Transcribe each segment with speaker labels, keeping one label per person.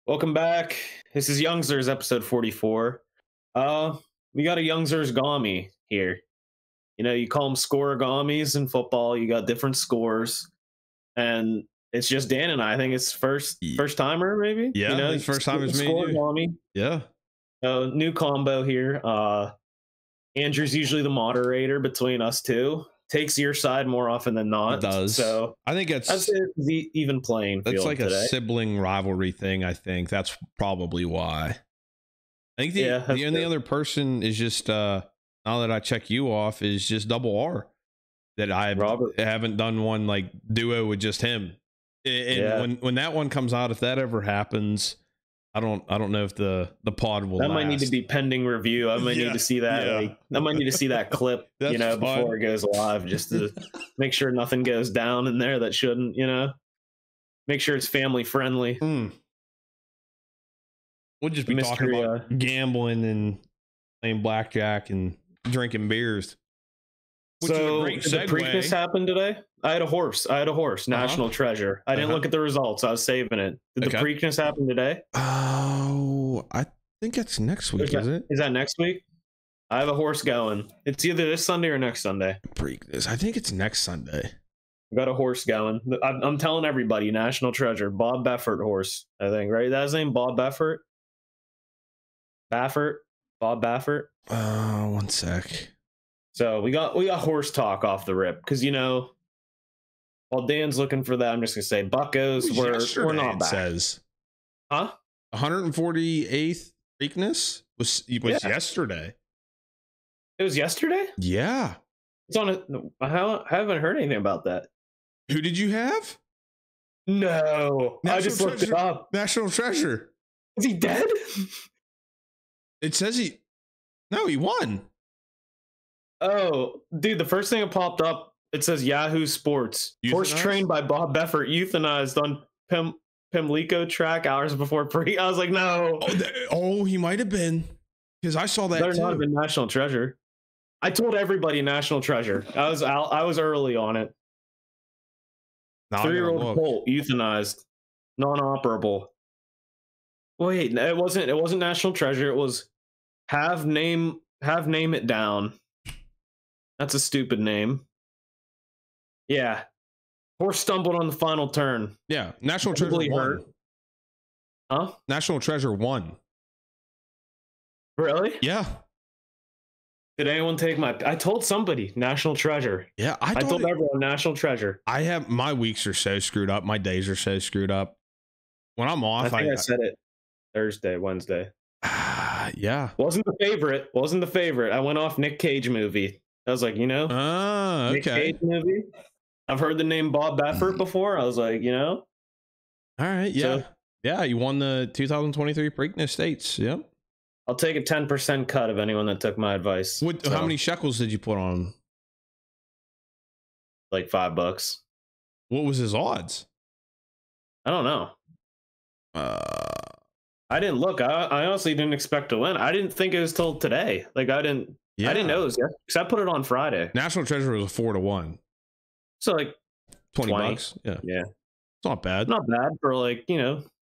Speaker 1: Welcome back. This is Youngzers episode 44. We got a Youngzersgami here. You know, you call them scoregamis in football. You got different scores, and it's just Dan and I think it's first timer maybe.
Speaker 2: Yeah,
Speaker 1: you know,
Speaker 2: his first time is me and you.
Speaker 1: scoregami.
Speaker 2: Yeah.
Speaker 1: New combo here. Andrew's usually the moderator between us two. Takes your side more often than not.
Speaker 2: It does.
Speaker 1: So
Speaker 2: I think
Speaker 1: that's the even playing field.
Speaker 2: That's like
Speaker 1: today.
Speaker 2: a sibling rivalry thing. I think that's probably why. I think the only other person is just now that I check you off is just Double R, that I haven't done one like duo with just him. And when that one comes out, if that ever happens, I don't know if the pod will.
Speaker 1: That
Speaker 2: last.
Speaker 1: might need to be pending review. I might need to see that.
Speaker 2: Yeah.
Speaker 1: I might need to see that clip, before it goes live, just to make sure nothing goes down in there that shouldn't. Make sure it's family friendly.
Speaker 2: We'll just be talking about gambling and playing blackjack and drinking beers.
Speaker 1: So did the Preakness happen today? I had a horse. National Treasure. I didn't look at the results. I was saving it. Did the Preakness happen today?
Speaker 2: Oh, I think it's next week, is it?
Speaker 1: Is that next week? I have a horse going. It's either this Sunday or next Sunday.
Speaker 2: Preakness. I think it's next Sunday.
Speaker 1: I got a horse going. I'm telling everybody, National Treasure. Bob Baffert horse, I think, right? That's his name, Bob Baffert? Bob Baffert?
Speaker 2: One sec.
Speaker 1: So we got horse talk off the rip, because while Dan's looking for that, I'm just gonna say Bucos we're not back.
Speaker 2: Says, 148th Preakness was yesterday.
Speaker 1: It was yesterday.
Speaker 2: Yeah,
Speaker 1: it's on. I haven't heard anything about that.
Speaker 2: Who did you have?
Speaker 1: No, I just looked it up.
Speaker 2: National Treasure.
Speaker 1: Is he dead?
Speaker 2: It says he won.
Speaker 1: Oh, dude, the first thing that popped up, it says Yahoo Sports.
Speaker 2: Euthanized?
Speaker 1: Horse trained by Bob Baffert, euthanized on Pimlico track hours before I was like, no.
Speaker 2: He might have been, because I saw that
Speaker 1: Better
Speaker 2: too.
Speaker 1: not have been National Treasure. I told everybody National Treasure. I was early on it. 3-year-old colt euthanized, non-operable. Wait, it wasn't National Treasure. It was have name it down. That's a stupid name. Yeah. Horse stumbled on the final turn.
Speaker 2: Yeah. National Treasure won.
Speaker 1: Huh?
Speaker 2: National Treasure won.
Speaker 1: Really?
Speaker 2: Yeah.
Speaker 1: Did anyone take I told somebody National Treasure.
Speaker 2: Yeah.
Speaker 1: I told everyone National Treasure.
Speaker 2: My weeks are so screwed up. My days are so screwed up. When I'm off,
Speaker 1: I said it Thursday, Wednesday.
Speaker 2: Yeah.
Speaker 1: Wasn't the favorite. I went off Nick Cage movie. I was like,
Speaker 2: okay.
Speaker 1: Nick Cage movie. I've heard the name Bob Baffert before. I was like,
Speaker 2: All right, yeah.
Speaker 1: So,
Speaker 2: yeah, you won the 2023 Preakness States. Yep.
Speaker 1: I'll take a 10% cut of anyone that took my advice.
Speaker 2: How many shekels did you put on?
Speaker 1: Like $5.
Speaker 2: What was his odds?
Speaker 1: I don't know. I didn't look. I honestly didn't expect to win. I didn't think it was till today. Like I didn't know it was because I put it on Friday.
Speaker 2: National Treasure was a 4-1.
Speaker 1: So like
Speaker 2: $20. Yeah.
Speaker 1: It's
Speaker 2: not bad.
Speaker 1: Not bad for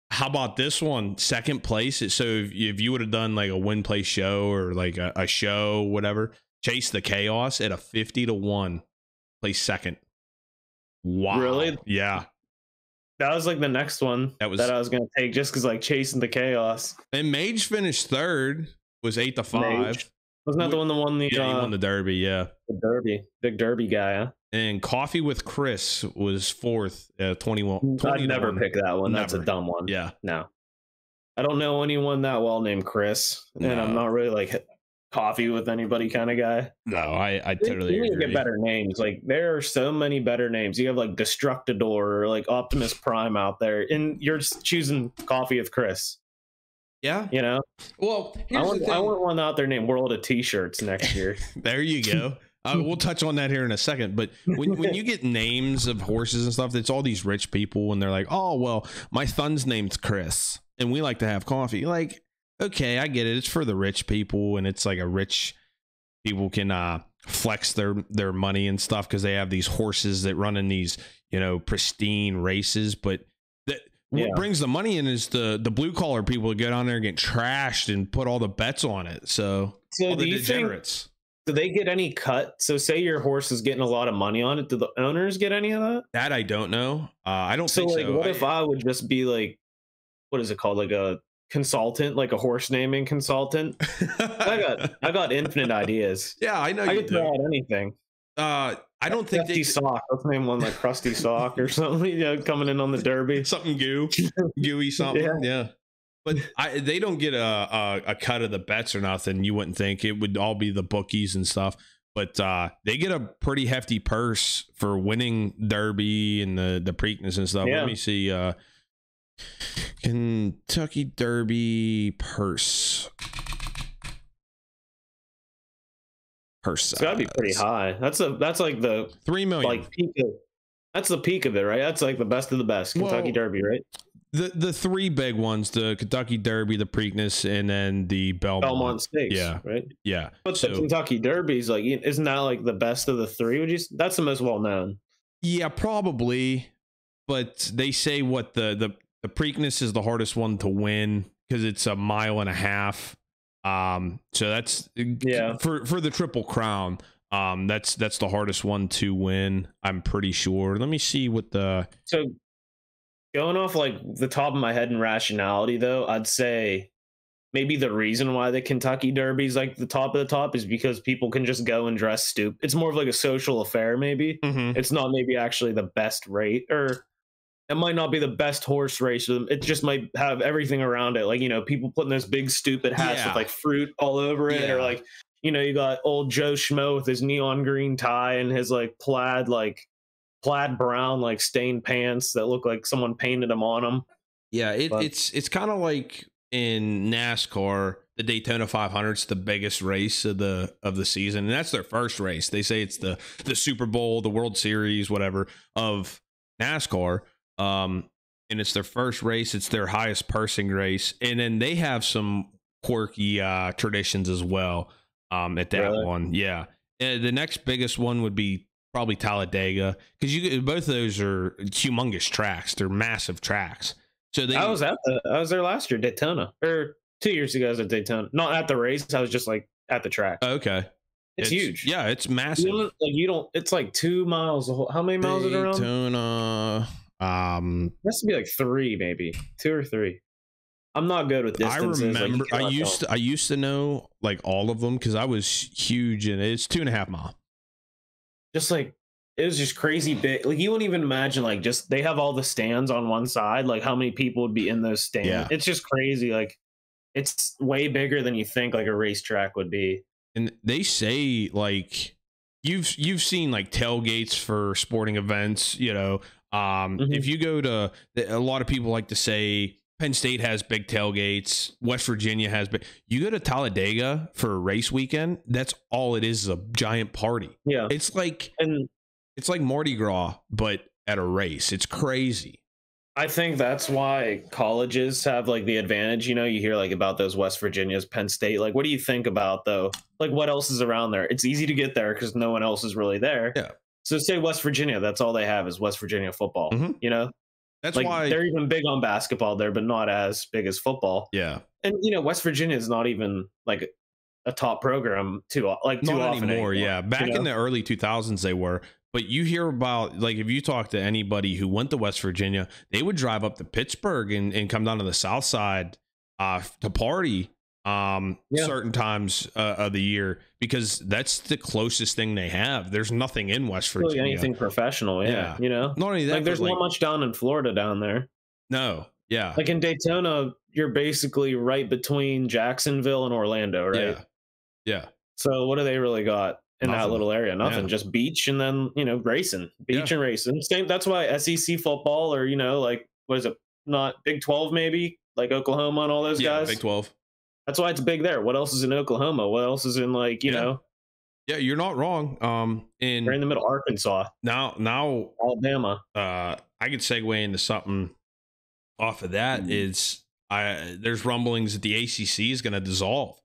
Speaker 2: How about this one? Second place. So if you would have done like a win play show or like a show, whatever, Chase the Chaos at a 50-1, place second. Wow.
Speaker 1: Really?
Speaker 2: Yeah.
Speaker 1: That was like the next one that I was gonna take just because like chasing the chaos.
Speaker 2: And Mage finished third, was 8-5.
Speaker 1: Wasn't that the one that won the?
Speaker 2: Yeah, he won the Derby. Yeah,
Speaker 1: the Derby, big Derby guy. Huh?
Speaker 2: And Coffee with Chris was fourth, 21.
Speaker 1: I'd never pick that one. That's a dumb one.
Speaker 2: Yeah,
Speaker 1: no, I don't know anyone that well named Chris, and I'm not really like coffee with anybody kind of guy.
Speaker 2: No, I totally agree.
Speaker 1: You get better names. Like there are so many better names. You have like Destructador or like Optimus Prime out there, and you're choosing Coffee with Chris.
Speaker 2: Yeah,
Speaker 1: Well, I want one out there named World of T-shirts next year.
Speaker 2: There you go. We'll touch on that here in a second. But when you get names of horses and stuff, it's all these rich people, and they're like, "Oh, well, my son's name's Chris, and we like to have coffee." Like, okay, I get it. It's for the rich people, and it's like a rich people can flex their money and stuff because they have these horses that run in these pristine races. But what brings the money in is the blue collar people who get on there and get trashed and put all the bets on it. So all the degenerates.
Speaker 1: Do they get any cut? So say your horse is getting a lot of money on it. Do the owners get any of that?
Speaker 2: That I don't know. I don't think so.
Speaker 1: What if I would just be like, what is it called? Like a consultant, like a horse naming consultant. I got infinite ideas.
Speaker 2: Yeah, I know.
Speaker 1: I could try out anything.
Speaker 2: I don't think
Speaker 1: Crusty Sock. Let's name one like Crusty Sock or something. You know, coming in on the Derby.
Speaker 2: Something gooey something. Yeah. But they don't get a cut of the bets or nothing. You wouldn't think it would all be the bookies and stuff. But they get a pretty hefty purse for winning Derby and the Preakness and stuff. Yeah. Let me see. Kentucky Derby purse.
Speaker 1: It's gotta be pretty high. That's like the
Speaker 2: 3 million.
Speaker 1: Like that's the peak of it, right? That's like the best of the best. Kentucky Derby, right?
Speaker 2: The three big ones: the Kentucky Derby, the Preakness, and then the Belmont
Speaker 1: Stakes.
Speaker 2: Yeah,
Speaker 1: right.
Speaker 2: Yeah,
Speaker 1: but the Kentucky Derby's like, isn't that like the best of the three? That's the most well known.
Speaker 2: Yeah, probably. But they say what the Preakness is the hardest one to win because it's 1.5 miles. So that's for the Triple Crown. That's the hardest one to win. I'm pretty sure. Let me see what
Speaker 1: so going off like the top of my head in rationality though, I'd say maybe the reason why the Kentucky Derby is like the top of the top is because people can just go and dress stupid. It's more of like a social affair. Maybe it's not maybe actually the best rate, or it might not be the best horse race. It just might have everything around it. Like, you know, people putting those big stupid hats with like fruit all over it. Or like, you know, you got old Joe Schmo with his neon green tie and his like plaid brown, like stained pants that look like someone painted them on them.
Speaker 2: Yeah. It's kind of like in NASCAR, the Daytona 500 is the biggest race of the season. And that's their first race. They say it's the Super Bowl, the World Series, whatever of NASCAR. And it's their first race. It's their highest pursing race. And then they have some quirky traditions as well at that one. Yeah. The next biggest one would be probably Talladega, because both of those are humongous tracks. They're massive tracks. So I
Speaker 1: was there last year, Daytona, or 2 years ago. I was at Daytona, not at the race. I was just like at the track.
Speaker 2: Okay.
Speaker 1: It's huge.
Speaker 2: Yeah, it's massive.
Speaker 1: It's like 2 miles. How many miles is it around?
Speaker 2: Daytona.
Speaker 1: It has to be like 3, maybe 2 or 3. I'm not good with distances.
Speaker 2: I remember I used to know like all of them because I was huge, and it's 2.5 miles.
Speaker 1: Just like it was just crazy big. Like you wouldn't even imagine. Like just they have all the stands on one side. Like how many people would be in those stands? Yeah. It's just crazy. Like it's way bigger than you think. Like a racetrack would be.
Speaker 2: And they say like you've seen like tailgates for sporting events, you know. If you go to a lot of people like to say Penn State has big tailgates, West Virginia has big. You go to Talladega for a race weekend, that's all it is a giant party.
Speaker 1: Yeah.
Speaker 2: It's like Mardi Gras, but at a race. It's crazy.
Speaker 1: I think that's why colleges have like the advantage. You know, you hear like about those West Virginias, Penn State. Like, what do you think about though? Like, what else is around there? It's easy to get there because no one else is really there.
Speaker 2: Yeah.
Speaker 1: So say West Virginia, that's all they have is West Virginia football. You know,
Speaker 2: that's
Speaker 1: like,
Speaker 2: why
Speaker 1: they're even big on basketball there, but not as big as football.
Speaker 2: Yeah.
Speaker 1: And you know, West Virginia is not even like a top program too often
Speaker 2: anymore. Yeah. Back in the early 2000s, they were. But you hear about, like, if you talk to anybody who went to West Virginia, they would drive up to Pittsburgh and come down to the South Side to party certain times of the year, because that's the closest thing they have. There's nothing in West Virginia.
Speaker 1: Really anything professional, yeah. You know,
Speaker 2: not only that,
Speaker 1: like there's not much down in Florida down there.
Speaker 2: No, yeah.
Speaker 1: Like in Daytona, you're basically right between Jacksonville and Orlando, right?
Speaker 2: Yeah.
Speaker 1: So what do they really got in that little area? Nothing, just beach and then, you know, racing, and racing. Same. That's why SEC football, or, you know, like, what is it? Not Big 12, maybe like Oklahoma and all those guys.
Speaker 2: Big 12.
Speaker 1: That's why it's big there. What else is in Oklahoma? What else is in, like, you know?
Speaker 2: Yeah, you're not wrong.
Speaker 1: We're in the middle of Arkansas.
Speaker 2: Now
Speaker 1: Alabama.
Speaker 2: I could segue into something off of that. Is there's rumblings that the ACC is going to dissolve.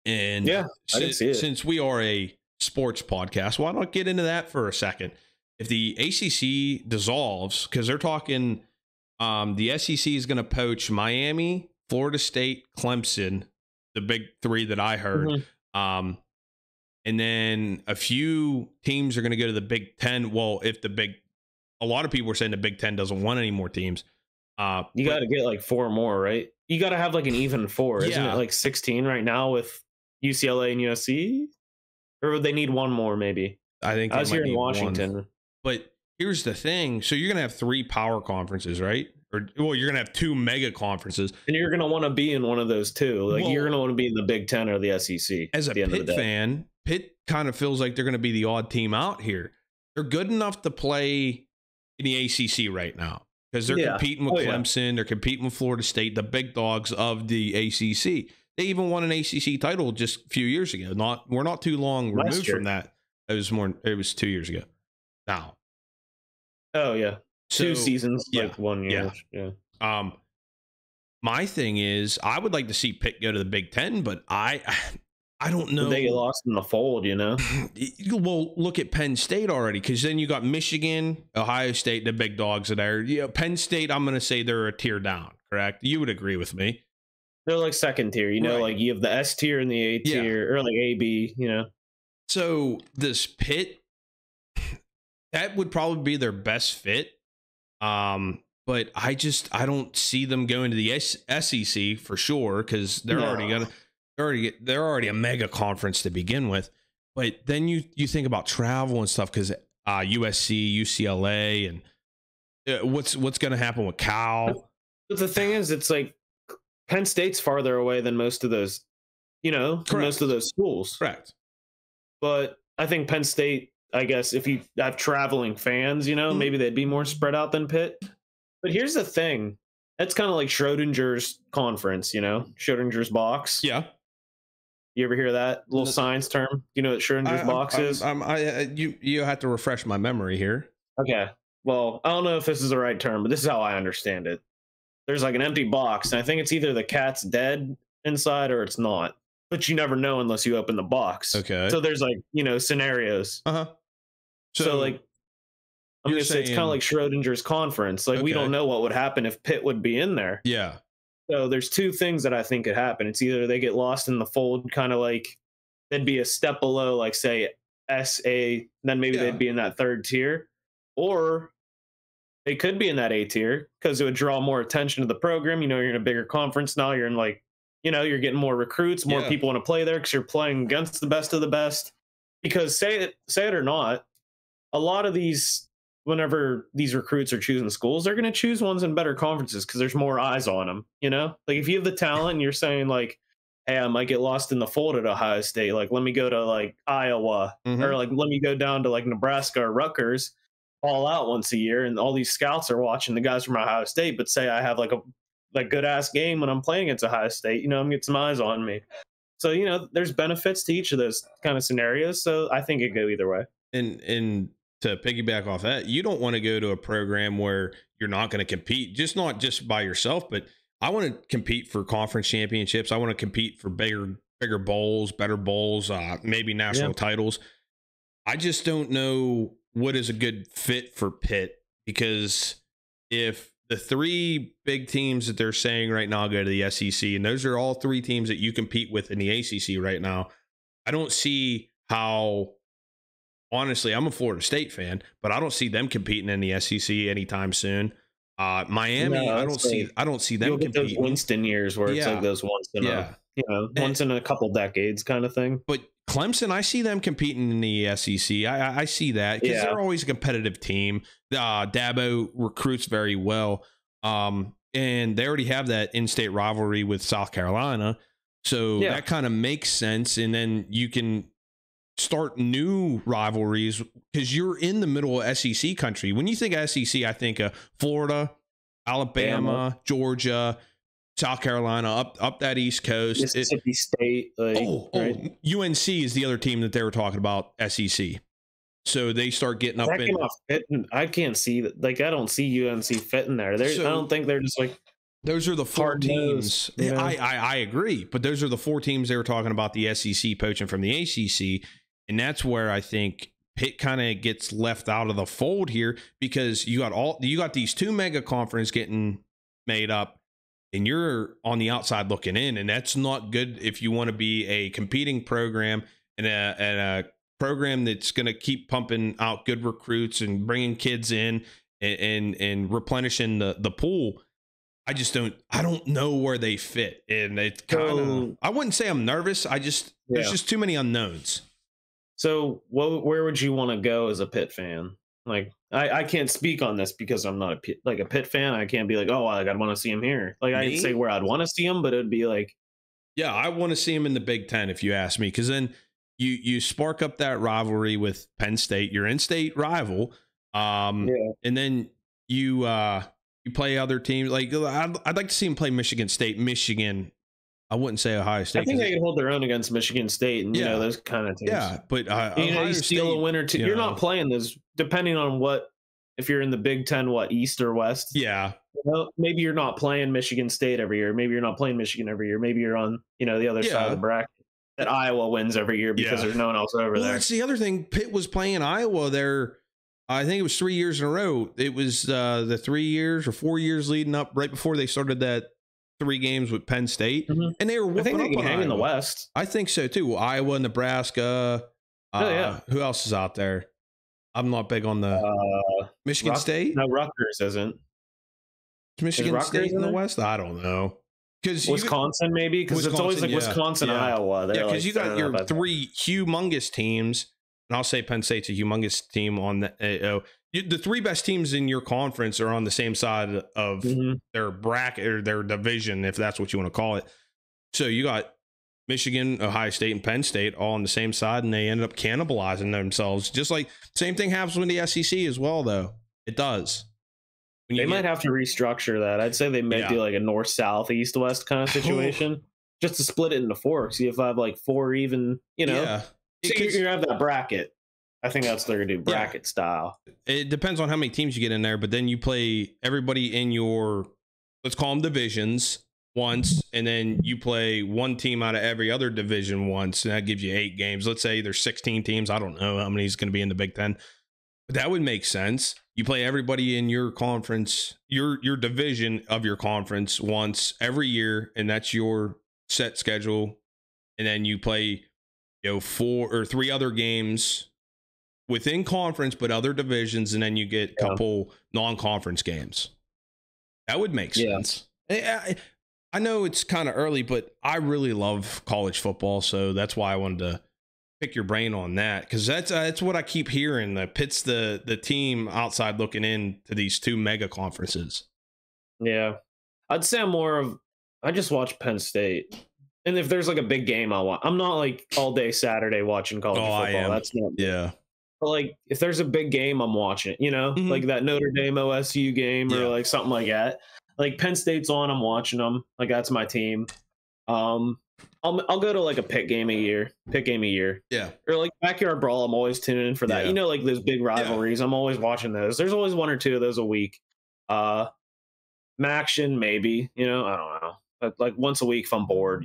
Speaker 2: And
Speaker 1: I can see it.
Speaker 2: Since we are a sports podcast, why not get into that for a second? If the ACC dissolves, because they're talking The SEC is going to poach Miami, Florida State, Clemson, the big three that I heard. Mm-hmm. And then a few teams are going to go to the Big Ten. Well, a lot of people are saying the Big Ten doesn't want any more teams.
Speaker 1: You got to get like 4 more, right? You got to have like an even 4. Isn't it like 16 right now with UCLA and USC? Or would they need 1 more maybe?
Speaker 2: I think
Speaker 1: I was here in Washington.
Speaker 2: 1. But here's the thing. So you're going to have 3 power conferences, right? Or, well, you're going to have 2 mega conferences.
Speaker 1: And you're going to want to be in one of those too. Like, you're going to want to be in the Big Ten or the SEC.
Speaker 2: As a Pitt fan, Pitt kind of feels like they're going to be the odd team out here. They're good enough to play in the ACC right now because they're competing with Clemson. They're competing with Florida State, the big dogs of the ACC. They even won an ACC title just a few years ago. We're not too long removed from that. It was 2 years ago. Now.
Speaker 1: Oh yeah. So, 2 seasons, like 1 year.
Speaker 2: Yeah. My thing is, I would like to see Pitt go to the Big Ten, but I don't know.
Speaker 1: They get lost in the fold, you know.
Speaker 2: Well, look at Penn State already, because then you got Michigan, Ohio State, the big dogs are there. Yeah, Penn State, I'm going to say they're a tier down. Correct? You would agree with me.
Speaker 1: They're like second tier, you know, right. Like you have the S tier and the A tier, or like A, B, you know.
Speaker 2: So this Pitt, that would probably be their best fit. But I don't see them going to the SEC for sure, because they're already a mega conference to begin with. But then you think about travel and stuff, because USC, UCLA, and what's going to happen with Cal.
Speaker 1: But the thing is, it's like Penn State's farther away than most of those, you know, most of those schools.
Speaker 2: Correct.
Speaker 1: But I think Penn State, I guess, if you have traveling fans, you know, maybe they'd be more spread out than Pitt. But here's the thing. That's kind of like Schrodinger's conference, you know, Schrodinger's box.
Speaker 2: Yeah.
Speaker 1: You ever hear that little science term? You know what Schrodinger's box is?
Speaker 2: You have to refresh my memory here.
Speaker 1: Okay. Well, I don't know if this is the right term, but this is how I understand it. There's like an empty box, and I think it's either the cat's dead inside or it's not. But you never know unless you open the box.
Speaker 2: Okay.
Speaker 1: So there's like, you know, scenarios.
Speaker 2: Uh-huh.
Speaker 1: So like, I'm going to say it's kind of like Schrodinger's conference. Like, we don't know what would happen if Pitt would be in there.
Speaker 2: Yeah.
Speaker 1: So there's 2 things that I think could happen. It's either they get lost in the fold, kind of like they'd be a step below, like say SA, then maybe they'd be in that 3rd tier, or they could be in that A tier because it would draw more attention to the program. You know, you're in a bigger conference now. You're in like, you know, you're getting more recruits, more people want to play there because you're playing against the best of the best. Because say it or not, a lot of these, whenever these recruits are choosing schools, they're going to choose ones in better conferences because there's more eyes on them. You know, like if you have the talent and you're saying like, hey, I might get lost in the fold at Ohio State. Like, let me go to like Iowa, or like, let me go down to like Nebraska or Rutgers, all out once a year. And all these scouts are watching the guys from Ohio State, but say I have like a good ass game when I'm playing against Ohio State, you know, I'm getting some eyes on me. So, you know, there's benefits to each of those kind of scenarios. So I think it go either way.
Speaker 2: And to piggyback off that, you don't want to go to a program where you're not going to compete, not just by yourself, but I want to compete for conference championships. I want to compete for bigger bowls, better bowls, maybe national titles. I just don't know what is a good fit for Pitt, because if the 3 big teams that they're saying right now go to the SEC, and those are all 3 teams that you compete with in the ACC right now, I don't see how. Honestly, I'm a Florida State fan, but I don't see them competing in the SEC anytime soon. Miami, no, I don't see them competing.
Speaker 1: Those Winston years where it's like those once in a couple decades kind of thing.
Speaker 2: But Clemson, I see them competing in the SEC. I see that because they're always a competitive team. Dabo recruits very well, and they already have that in-state rivalry with South Carolina, so that kind of makes sense. And then you can start new rivalries because you're in the middle of SEC country. When you think of SEC, I think of Florida, Alabama, Georgia, South Carolina, up that East Coast.
Speaker 1: Mississippi State. Right?
Speaker 2: UNC is the other team that they were talking about, SEC. So they start getting up in.
Speaker 1: I can't see that. Like, I don't see UNC fitting there. I don't think they're just like.
Speaker 2: Those are the 4 teams. Yeah. I agree, but those are the 4 teams they were talking about, the SEC poaching from the ACC. And that's where I think Pitt kind of gets left out of the fold here because you got these two mega conferences getting made up, and you're on the outside looking in, and that's not good if you want to be a competing program and a program that's going to keep pumping out good recruits and bringing kids in and replenishing the pool. I don't know where they fit, and it's kind of, I wouldn't say I'm nervous. There's just too many unknowns.
Speaker 1: So where would you want to go as a Pitt fan? Like, I can't speak on this because I'm not a Pitt fan. I can't be like, oh, I'd want to see him here. Like, I'd say where I'd want to see him, but it'd be like,
Speaker 2: yeah, I want to see him in the Big Ten if you ask me, because then you spark up that rivalry with Penn State, your in-state rival, and then you play other teams. Like, I'd like to see him play Michigan State. Michigan, I wouldn't say Ohio State.
Speaker 1: I think they can hold their own against Michigan State and, you know, those kind of teams.
Speaker 2: Yeah, but
Speaker 1: you steal a win or two. You're not playing this, depending on if you're in the Big Ten, East or West.
Speaker 2: Yeah.
Speaker 1: Well, maybe you're not playing Michigan State every year. Maybe you're not playing Michigan every year. Maybe you're on, the other side of the bracket that Iowa wins every year because there's no one else over there.
Speaker 2: That's the other thing. Pitt was playing Iowa there. I think it was 3 years in a row. It was the 3 years or 4 years leading up right before they started that 3 games with Penn State, and they were whooping
Speaker 1: I think they
Speaker 2: up
Speaker 1: can hang in the West.
Speaker 2: I think so too. Iowa, Nebraska. Who else is out there? I'm not big on the Michigan State.
Speaker 1: No, Rutgers isn't.
Speaker 2: Is Michigan State in the West? I don't know. Because
Speaker 1: Wisconsin, maybe, because it's always like Wisconsin, Iowa.
Speaker 2: Yeah, because you got your 3 humongous teams, and I'll say Penn State's a humongous team on the 3 best teams in your conference are on the same side of their bracket or their division, if that's what you want to call it. So you got Michigan, Ohio State, and Penn State all on the same side, and they ended up cannibalizing themselves. Just like same thing happens with the SEC as well, though. It does.
Speaker 1: They might have to restructure that. I'd say they might do like a north, south, east, west kind of situation, just to split it into 4. See if I have like 4 even, So you have that bracket. I think that's what they're gonna do, bracket style.
Speaker 2: It depends on how many teams you get in there, but then you play everybody in your, let's call them divisions once, and then you play one team out of every other division once, and that gives you 8 games. Let's say there's 16 teams. I don't know how many is going to be in the Big Ten, but that would make sense. You play everybody in your conference, your division of your conference once every year, and that's your set schedule. And then you play, 4 or 3 other games within conference, but other divisions, and then you get a couple non-conference games. That would make sense. I know it's kind of early, but I really love college football, so that's why I wanted to pick your brain on that, because that's what I keep hearing. That Pitt's the team outside looking in to these 2 mega conferences.
Speaker 1: Yeah, I'd say I just watch Penn State, and if there's like a big game, I'll watch. I'm not like all day Saturday watching college football. That's not But like if there's a big game, I'm watching it. Like that Notre Dame OSU game or like something like that. Like Penn State's on, I'm watching them. Like that's my team. I'll go to like a Pitt game a year.
Speaker 2: Yeah.
Speaker 1: Or like Backyard Brawl, I'm always tuning in for that. Like those big rivalries. I'm always watching those. There's always 1 or 2 of those a week. Maction, maybe, I don't know. But like once a week if I'm bored,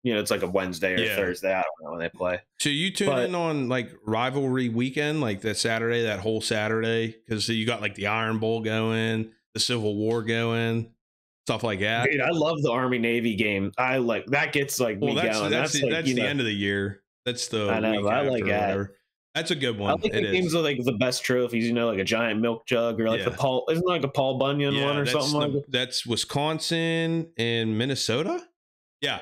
Speaker 1: it's like a Wednesday or Thursday. I don't know when they play.
Speaker 2: So you tune in on like rivalry weekend, like that whole Saturday, because you got like the Iron Bowl going, the Civil War going, stuff like that.
Speaker 1: Dude, I love the Army Navy game. I like that gets like me going.
Speaker 2: That's the end of the year. That's the
Speaker 1: I know. I like that.
Speaker 2: That's a good one.
Speaker 1: I like the games with like the best trophies. Like a giant milk jug or like the isn't like a Paul Bunyan one or something like that.
Speaker 2: That's Wisconsin and Minnesota. Yeah.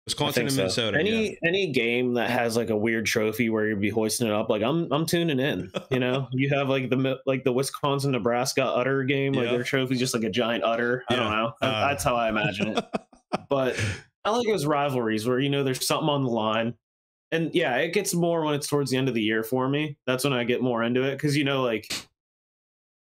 Speaker 2: Wisconsin and Minnesota.
Speaker 1: Any game that has like a weird trophy where you'd be hoisting it up, like I'm tuning in. You have like the Wisconsin Nebraska udder game, like their trophy's just like a giant udder. I don't know. That's how I imagine it. But I like those rivalries where there's something on the line, and it gets more when it's towards the end of the year for me. That's when I get more into it because like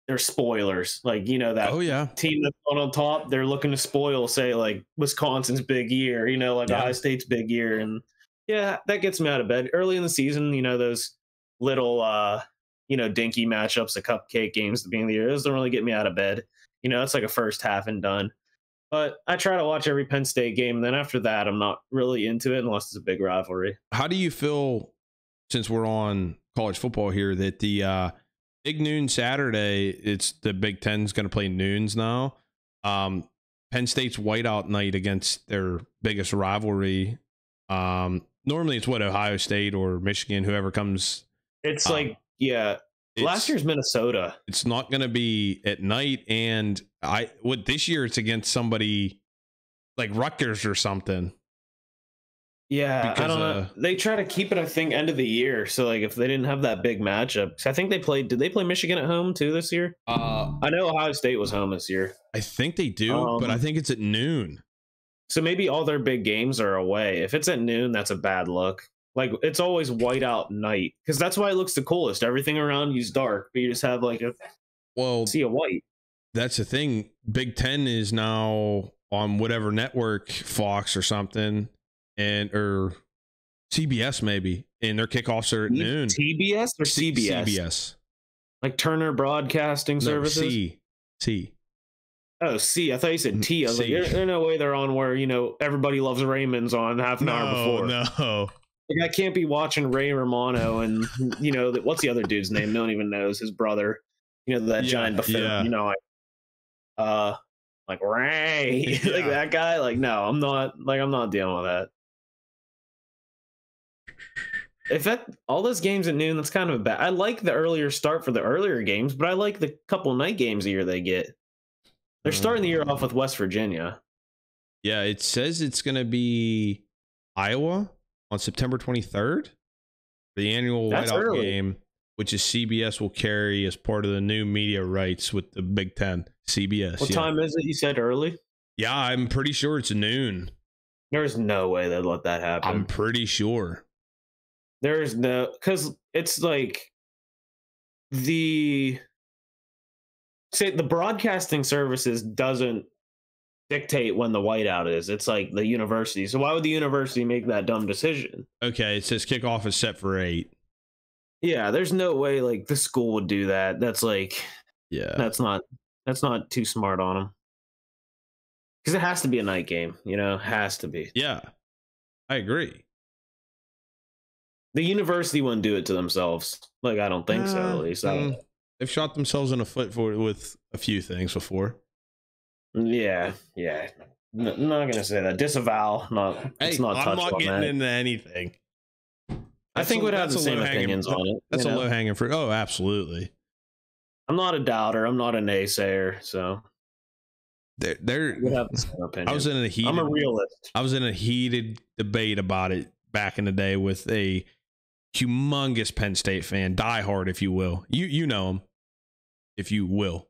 Speaker 1: there's spoilers, like that team that's on top, they're looking to spoil, say like Wisconsin's big year, like Ohio State's big year, and that gets me out of bed early in the season. Those little dinky matchups, the cupcake games at the beginning of the year, those don't really get me out of bed. It's like a first half and done. But I try to watch every Penn State game, and then after that, I'm not really into it unless it's a big rivalry.
Speaker 2: How do you feel, since we're on college football here that the Big Noon Saturday, it's the Big Ten's going to play noons now. Penn State's whiteout night against their biggest rivalry. Normally it's Ohio State or Michigan, whoever comes.
Speaker 1: It's last year's Minnesota.
Speaker 2: It's not going to be at night, and this year it's against somebody like Rutgers or something.
Speaker 1: Yeah, because, I don't know. They try to keep it, I think, end of the year. So, like, if they didn't have that big matchup, I think did they play Michigan at home too this year? I know Ohio State was home this year.
Speaker 2: I think they do, but I think it's at noon.
Speaker 1: So maybe all their big games are away. If it's at noon, that's a bad look. Like, it's always whiteout night because that's why it looks the coolest. Everything around you's dark, but you just have like see a white.
Speaker 2: That's the thing. Big Ten is now on whatever network, Fox or something. Or CBS maybe, and their kickoffs are at noon.
Speaker 1: TBS or CBS?
Speaker 2: CBS.
Speaker 1: Like Turner Broadcasting Services?
Speaker 2: C.
Speaker 1: Oh, C. I thought you said T. I was like, there's no way they're on where, Everybody Loves Raymond's on half an hour before.
Speaker 2: No.
Speaker 1: Like, I can't be watching Ray Romano and, what's the other dude's name? No one even knows. His brother. That giant buffoon.
Speaker 2: Yeah.
Speaker 1: Like Ray. Like that guy. Like, no, I'm not dealing with that. All those games at noon, that's kind of bad. I like the earlier start for the earlier games, but I like the couple night games a year they get. They're starting the year off with West Virginia.
Speaker 2: Yeah, it says it's going to be Iowa on September 23rd for the annual whiteout game, which is CBS will carry as part of the new media rights with the Big Ten. CBS.
Speaker 1: What time is it? You said early?
Speaker 2: Yeah, I'm pretty sure it's noon.
Speaker 1: There's no way they'd let that happen.
Speaker 2: I'm pretty sure.
Speaker 1: There's no, because it's like the broadcasting services doesn't dictate when the whiteout is. It's like the university. So why would the university make that dumb decision?
Speaker 2: Okay, it says kickoff is set for 8.
Speaker 1: Yeah, there's no way like the school would do that. That's like,
Speaker 2: yeah,
Speaker 1: that's not too smart on them. Because it has to be a night game, has to be.
Speaker 2: Yeah, I agree.
Speaker 1: The university wouldn't do it to themselves. Like, I don't think so, at least.
Speaker 2: They've shot themselves in the foot with a few things before.
Speaker 1: Yeah. I'm not going to say that. Disavow.
Speaker 2: I'm not getting into anything.
Speaker 1: I think we'd have the same opinions on it.
Speaker 2: That's a low-hanging fruit. Oh, absolutely.
Speaker 1: I'm not a doubter. I'm not a naysayer, so...
Speaker 2: We'd
Speaker 1: have the same opinion.
Speaker 2: I'm
Speaker 1: a realist.
Speaker 2: I was in a heated debate about it back in the day with a humongous Penn State fan, diehard, if you will. You know him, if you will.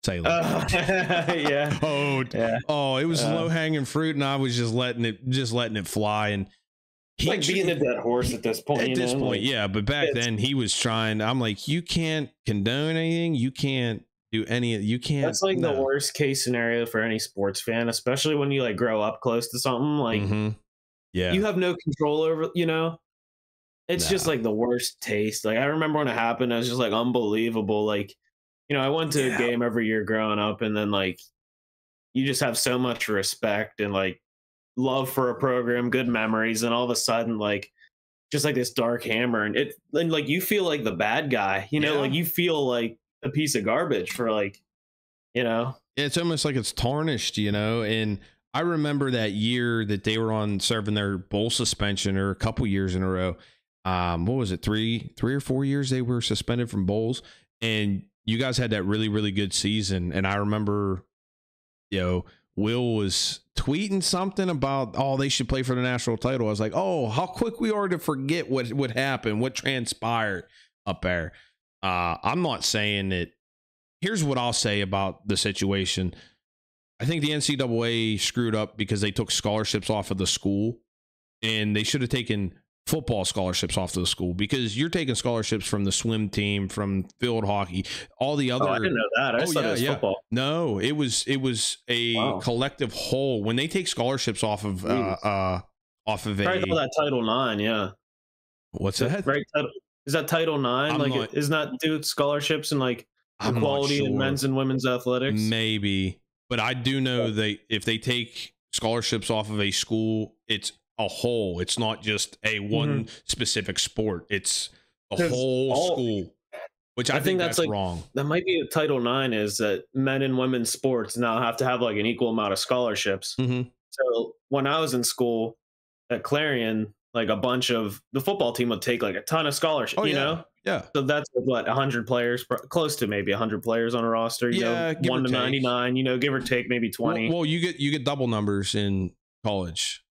Speaker 2: Sailor.
Speaker 1: Yeah.
Speaker 2: It was low hanging fruit, and I was just letting it fly. And
Speaker 1: he like beating a dead horse at this point.
Speaker 2: Yeah. But back then, he was trying. I'm like, you can't condone anything. You can't do any. You can't.
Speaker 1: That's like the worst case scenario for any sports fan, especially when you like grow up close to something like.
Speaker 2: Mm-hmm. Yeah,
Speaker 1: you have no control over, it's just like the worst taste. Like, I remember when it happened, it was just like unbelievable. Like, I went to a game every year growing up, and then like you just have so much respect and like love for a program, good memories, and all of a sudden like just like this dark hammer, and like you feel like the bad guy, like you feel like a piece of garbage for like,
Speaker 2: it's almost like it's tarnished, and I remember that year that they were on serving their bowl suspension, or a couple years in a row. What was it? 3 or 4 years they were suspended from bowls, and you guys had that really, really good season. And I remember, Will was tweeting something about, they should play for the national title. I was like, how quick we are to forget what happened, what transpired up there. I'm not saying that. Here's what I'll say about the situation. I think the NCAA screwed up because they took scholarships off of the school, and they should have taken football scholarships off of the school, because you're taking scholarships from the swim team, from field hockey, all the other.
Speaker 1: I didn't know that. I thought it was football.
Speaker 2: No, it was a collective whole. When they take scholarships off of
Speaker 1: Probably call that Title IX. Yeah.
Speaker 2: What's that?
Speaker 1: Right. Is that Title IX? Isn't that do scholarships and like equality in men's and women's athletics?
Speaker 2: Maybe. But I do know if they take scholarships off of a school, it's a whole. It's not just a one specific sport. It's The whole school. Which I think that's like wrong.
Speaker 1: That might be a Title IX, is that men and women's sports now have to have like an equal amount of scholarships.
Speaker 2: Mm-hmm.
Speaker 1: So when I was in school at Clarion, like a bunch of the football team would take like a ton of scholarships, you know?
Speaker 2: Yeah.
Speaker 1: So that's what, 100 players, close to maybe 100 players on a roster, you know, 1 to 99, you know, give or take maybe 20.
Speaker 2: Well, you get double numbers in college.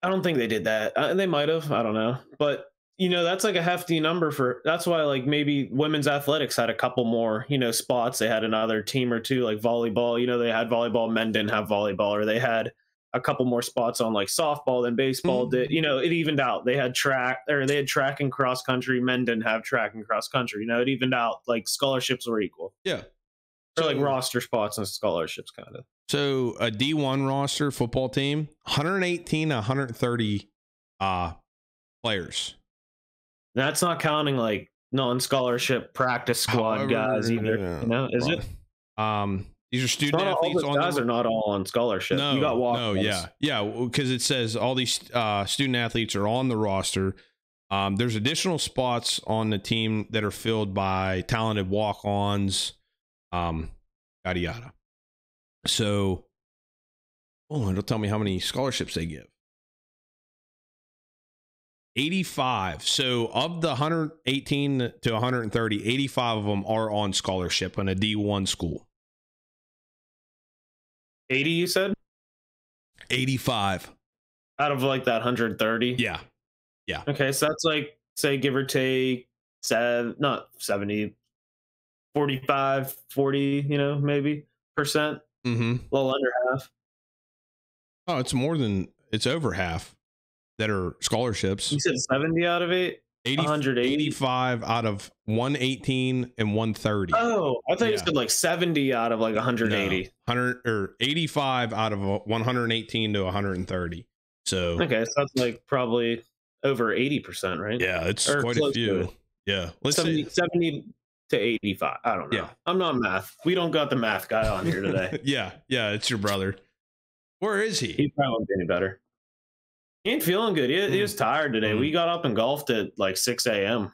Speaker 1: I don't think they did that. They might have, I don't know. But you know, that's like a hefty number that's why like maybe women's athletics had a couple more, you know, spots. They had another team or two, like volleyball, you know, they had volleyball, men didn't have volleyball, or they had a couple more spots on like softball than baseball did. You know, it evened out. They had track and cross country. Men didn't have track and cross country. You know, it evened out. Like scholarships were equal.
Speaker 2: Yeah.
Speaker 1: So like roster spots and scholarships kind of.
Speaker 2: So a D1 roster football team, 118 to 130 players.
Speaker 1: That's not counting like non-scholarship practice squad guys either. You know, is it?
Speaker 2: These are student athletes.
Speaker 1: All guys are not all on scholarship.
Speaker 2: No,
Speaker 1: you got
Speaker 2: walk-ons. Yeah, because it says all these student athletes are on the roster. There's additional spots on the team that are filled by talented walk-ons, yada yada. So, it'll tell me how many scholarships they give. 85. So of the 118 to 130, 85 of them are on scholarship in a D1 school.
Speaker 1: 80, you said?
Speaker 2: 85.
Speaker 1: Out of like that 130?
Speaker 2: Yeah.
Speaker 1: Okay, so that's like, say, give or take, not 70, 45, 40, you know, maybe percent.
Speaker 2: Mm-hmm.
Speaker 1: A little under half.
Speaker 2: Oh, it's over half that are scholarships.
Speaker 1: You said 70 out of
Speaker 2: 85 out of 118 and 130.
Speaker 1: Oh, I thought you said like 70 out of like 180.
Speaker 2: No, 100 or 85 out of 118 to 130. So
Speaker 1: okay, so that's like probably over 80%, right?
Speaker 2: Yeah, it's quite a few. Yeah, let's
Speaker 1: 70 to 85. I don't know.
Speaker 2: Yeah.
Speaker 1: I'm not math. We don't got the math guy on here today.
Speaker 2: yeah, it's your brother. Where is he?
Speaker 1: He probably won't be any better. He ain't feeling good. He was tired today. We got up and golfed at like 6 a.m.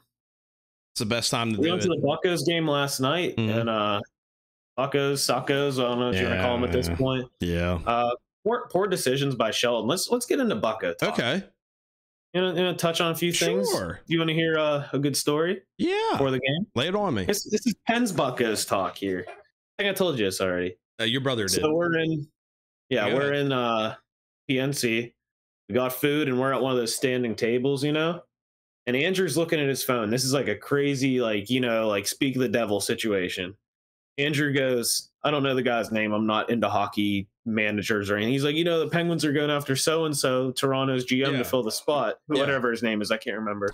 Speaker 2: It's the best time to do it.
Speaker 1: We went to the Bucos game last night, and Bucos, Suckos, I don't know what you want to call them at this point.
Speaker 2: Yeah.
Speaker 1: Poor decisions by Sheldon. Let's get into Bucko talk.
Speaker 2: Okay.
Speaker 1: You know, touch on a few things.
Speaker 2: Sure.
Speaker 1: You want to hear a good story?
Speaker 2: Yeah.
Speaker 1: For the game?
Speaker 2: Lay it on me.
Speaker 1: This is Penn's Buckos talk here. I think I told you this already.
Speaker 2: Your brother did.
Speaker 1: So we're in PNC. We got food and we're at one of those standing tables, you know? And Andrew's looking at his phone. This is like a crazy, like, you know, like speak of the devil situation. Andrew goes, I don't know the guy's name. I'm not into hockey managers or anything. He's like, you know, the Penguins are going after so-and-so, Toronto's GM, to fill the spot. Whatever his name is. I can't remember.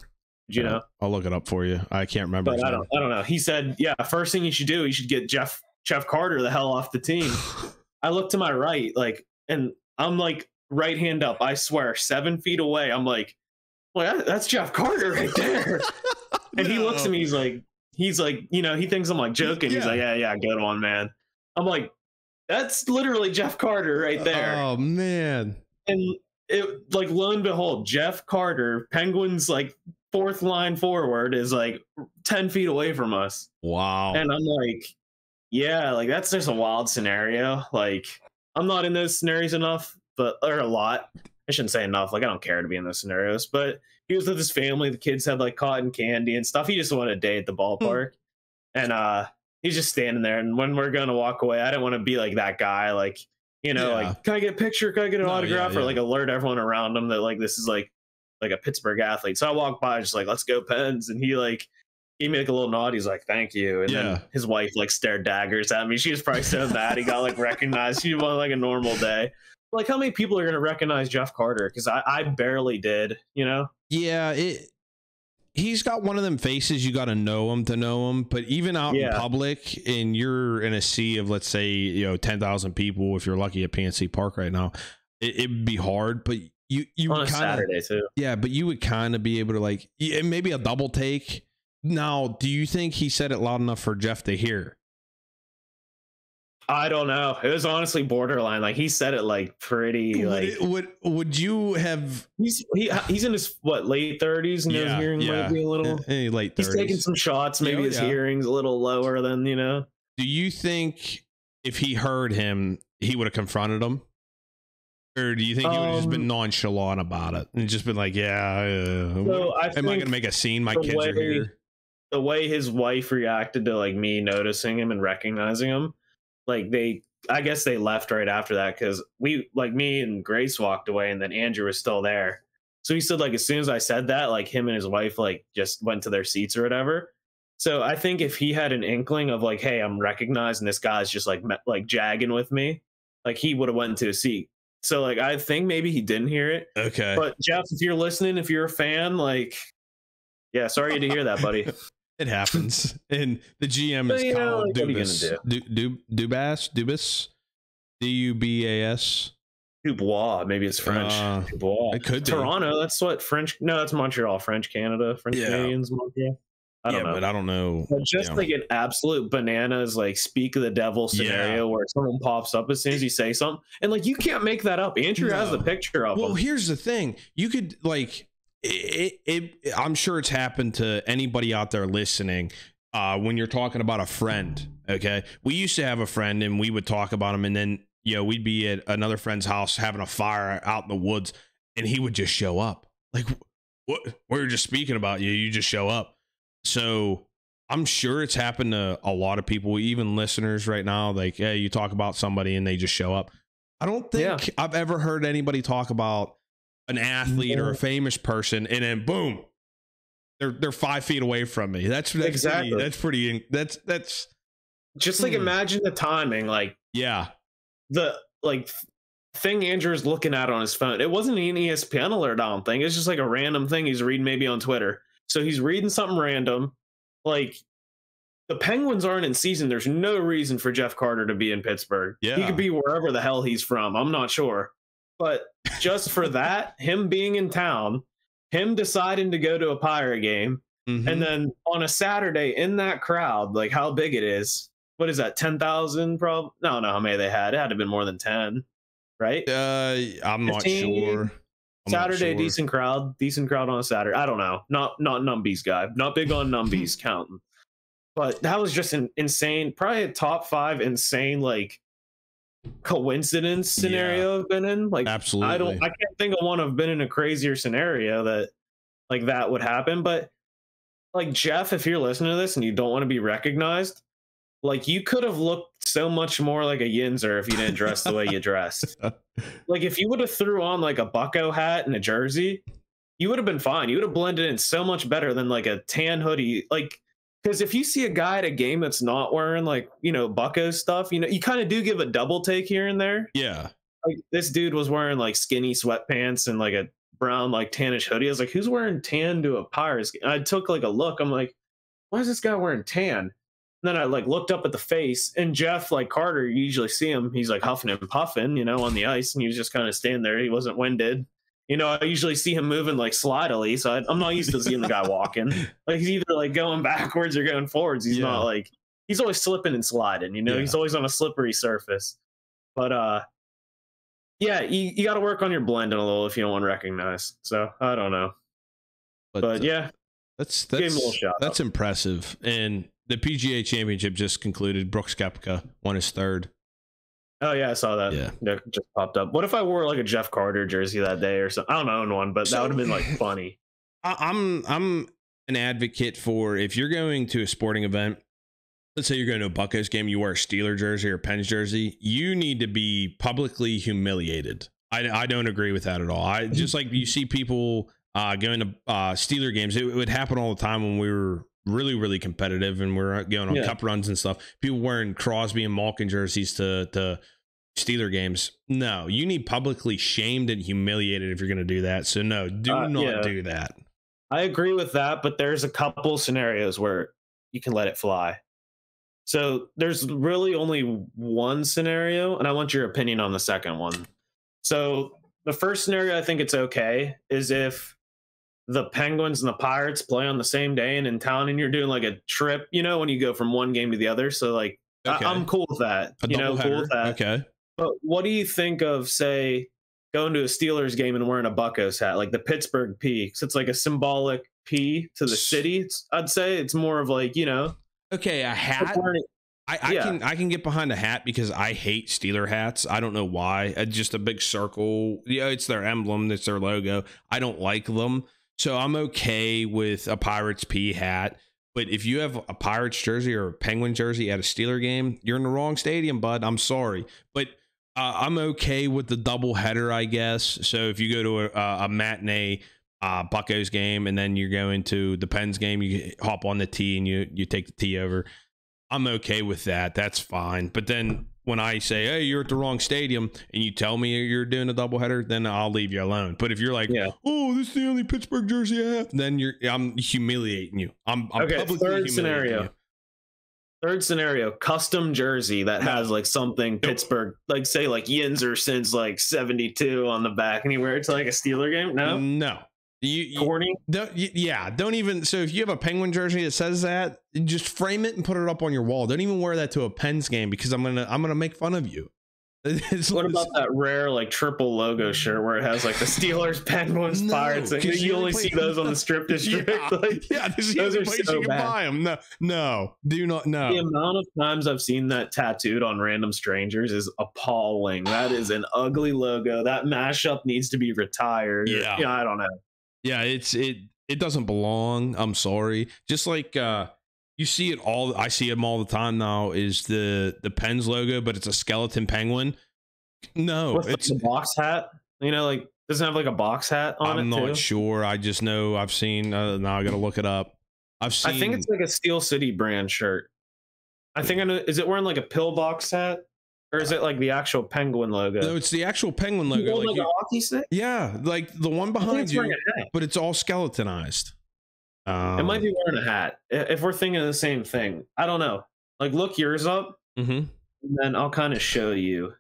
Speaker 1: Did you know?
Speaker 2: I'll look it up for you. I can't remember.
Speaker 1: But I don't know. He said, first thing you should do, you should get Jeff Carter the hell off the team. I look to my right, like, and I'm like, right hand up, I swear, 7 feet away. I'm like, well, that's Jeff Carter right there. And he looks at me, he's like, you know, he thinks I'm like joking. He's like, yeah, good one, man. I'm like, that's literally Jeff Carter right there.
Speaker 2: Oh man.
Speaker 1: And it, like, lo and behold, Jeff Carter, Penguins like fourth line forward, is like 10 feet away from us.
Speaker 2: Wow.
Speaker 1: And I'm like, yeah, like that's just a wild scenario. Like, I'm not in those scenarios enough, or a lot. I shouldn't say enough. Like, I don't care to be in those scenarios. But he was with his family. The kids had like cotton candy and stuff. He just wanted a day at the ballpark. And he's just standing there. And when we're going to walk away, I didn't want to be like that guy. Like, you know, like, can I get a picture? Can I get an autograph? Or like alert everyone around him that like this is like a Pittsburgh athlete. So I walked by just like, let's go Pens. And he like, he made like a little nod. He's like, thank you. And then his wife like stared daggers at me. She was probably so mad he got like recognized. She won like a normal day. Like, how many people are going to recognize Jeff Carter? Because I barely did, you know?
Speaker 2: Yeah, he's got one of them faces. You got to know him. But even out in public, and you're in a sea of, let's say, you know, 10,000 people, if you're lucky at PNC Park right now, it'd be hard. But you
Speaker 1: on a Saturday too.
Speaker 2: Yeah, but you would kind of be able to like maybe a double take. Now, do you think he said it loud enough for Jeff to hear?
Speaker 1: I don't know. It was honestly borderline. Like he said it like pretty like.
Speaker 2: Would you have?
Speaker 1: He's in his what late 30s and his hearing might be a little
Speaker 2: late 30s.
Speaker 1: He's taking some shots. Maybe his hearing's a little lower than
Speaker 2: Do you think if he heard him, he would have confronted him? Or do you think he would have just been nonchalant about it and just been like, am I going to make a scene? My kids are here.
Speaker 1: The way his wife reacted to like me noticing him and recognizing him, like I guess they left right after that because me and Grace walked away and then Andrew was still there. So he said like as soon as I said that, like him and his wife like just went to their seats or whatever. So I think if he had an inkling of like, hey, I'm recognizing this guy's just like jagging with me, like he would have went into a seat. So like I think maybe he didn't hear it.
Speaker 2: Okay.
Speaker 1: But Jeff, if you're listening, if you're a fan, like, yeah, sorry to hear that, buddy.
Speaker 2: It happens. And the GM is Kyle Dubas. Dubas. Dubas.
Speaker 1: Dubois. Maybe it's French. Dubois.
Speaker 2: It could be.
Speaker 1: Toronto. That's what French. No, that's Montreal. French Canada. French Canadians. Montreal. I don't know.
Speaker 2: But I don't know.
Speaker 1: But just like an absolute bananas, like speak of the devil scenario where someone pops up as soon as you say something. And like, you can't make that up. Andrew has the picture of him.
Speaker 2: Well, here's the thing. You could like, I'm sure it's happened to anybody out there listening when you're talking about a friend. Okay. We used to have a friend and we would talk about him and then, we'd be at another friend's house having a fire out in the woods and he would just show up. Like, what? We're just speaking about you. You just show up. So I'm sure it's happened to a lot of people, even listeners right now. Like, hey, you talk about somebody and they just show up. I don't think I've ever heard anybody talk about an athlete or a famous person and then boom, they're 5 feet away from me. That's exactly. That's
Speaker 1: just like imagine the timing. Like, the like thing Andrew's looking at on his phone. It wasn't an ESPN alert, I don't think. It's just like a random thing he's reading maybe on Twitter. So he's reading something random. Like the Penguins aren't in season. There's no reason for Jeff Carter to be in Pittsburgh.
Speaker 2: Yeah.
Speaker 1: He could be wherever the hell he's from. I'm not sure. But just for that, him being in town, him deciding to go to a Pirate game, and then on a Saturday in that crowd, like how big it is. What is that? 10,000 probably? No, how many they had. It had to have been more than 10, right?
Speaker 2: I'm 15? Not sure.
Speaker 1: Saturday, decent crowd on a Saturday. I don't know. Not numbies guy. Not big on numbies counting. But that was just an insane, probably a top 5 insane like coincidence scenario I've been in. Like
Speaker 2: absolutely.
Speaker 1: I can't think of one I've been in a crazier scenario that like that would happen. But like Jeff, if you're listening to this and you don't want to be recognized, like you could have looked so much more like a Yinzer if you didn't dress the way you dressed. Like if you would have threw on like a Bucco hat and a jersey, you would have been fine. You would have blended in so much better than like a tan hoodie. Like, because if you see a guy at a game that's not wearing like, Bucco stuff, you kind of do give a double take here and there.
Speaker 2: Yeah.
Speaker 1: Like this dude was wearing like skinny sweatpants and like a brown, like tannish hoodie. I was like, who's wearing tan to a Pirates game? I took like a look. I'm like, why is this guy wearing tan? And then I like looked up at the face and Jeff, like Carter, you usually see him. He's like huffing and puffing, on the ice. And he was just kind of standing there. He wasn't winded. I usually see him moving like slidily. So I'm not used to seeing the guy walking. Like he's either like going backwards or going forwards. He's not like, he's always slipping and sliding, he's always on a slippery surface. But you got to work on your blending a little if you don't want to recognize. So I don't know. But yeah,
Speaker 2: that's impressive. And the PGA Championship just concluded. Brooks Koepka won his 3rd.
Speaker 1: Oh yeah, I saw that. Yeah, that just popped up. What if I wore like a Jeff Carter jersey that day or something? I don't own one, but that would have been like funny.
Speaker 2: I'm an advocate for if you're going to a sporting event. Let's say you're going to a Bucos game, you wear a Steeler jersey or Pens jersey. You need to be publicly humiliated. I don't agree with that at all. I just like you see people going to Steeler games. It would happen all the time when we were really, really competitive and we're going on cup runs and stuff. People wearing Crosby and Malkin jerseys to Steeler games. No, you need publicly shamed and humiliated if you're going to do that. So no, do not do that.
Speaker 1: I agree with that, but there's a couple scenarios where you can let it fly. So there's really only one scenario, and I want your opinion on the second one. So the first scenario, I think it's okay, is if the Penguins and the Pirates play on the same day and in town and you're doing like a trip, when you go from one game to the other. So like
Speaker 2: Okay.
Speaker 1: I'm cool with that. Cool with that.
Speaker 2: Okay.
Speaker 1: But what do you think of, say, going to a Steelers game and wearing a Bucos hat, like the Pittsburgh P? Because it's like a symbolic P to the city. I'd say it's more of like,
Speaker 2: Okay, a hat. I can get behind a hat because I hate Steeler hats. I don't know why. Just a big circle. Yeah, it's their emblem. It's their logo. I don't like them. So I'm okay with a Pirates P hat. But if you have a Pirates jersey or a Penguin jersey at a Steeler game, you're in the wrong stadium, bud. I'm sorry. But I'm okay with the double header, I guess. So if you go to a matinee Bucos game and then you're going to the Pens game, you hop on the T and you take the T over. I'm okay with that. That's fine. But then when I say, hey, you're at the wrong stadium and you tell me you're doing a doubleheader, then I'll leave you alone. But if you're like, oh, this is the only Pittsburgh jersey I have, then I'm humiliating you. I'm
Speaker 1: okay,
Speaker 2: publicly humiliating you.
Speaker 1: Third scenario, custom jersey that has like something Pittsburgh, like say like Youngzers since like 72 on the back, and you wear it to like a Steeler game. No.
Speaker 2: Corny? Don't even. So if you have a Penguin jersey that says that, just frame it and put it up on your wall. Don't even wear that to a Pens game because I'm gonna make fun of you.
Speaker 1: What about that rare like triple logo shirt where it has like the Steelers, Penguins, Pirates? And you only see those on the strip district.
Speaker 2: Those are so you can buy them. No, do not. No.
Speaker 1: The amount of times I've seen that tattooed on random strangers is appalling. That is an ugly logo. That mashup needs to be retired. Yeah, I don't know.
Speaker 2: Yeah, it doesn't belong. I'm sorry. Just like you see it all. I see them all the time now. Is the Pens logo, but it's a skeleton penguin. No, it's
Speaker 1: a box hat. Like doesn't have like a box hat on it.
Speaker 2: I'm not sure. I just know I've seen. Now I got to look it up. I think
Speaker 1: it's like a Steel City brand shirt. I think I know. Is it wearing like a pillbox hat? Or is it like the actual Penguin logo?
Speaker 2: No, it's the actual Penguin logo.
Speaker 1: Like a hockey stick?
Speaker 2: Yeah, like the one behind you, but it's all skeletonized.
Speaker 1: It might be wearing a hat. If we're thinking of the same thing. I don't know. Like, look yours up, and then I'll kind of show you.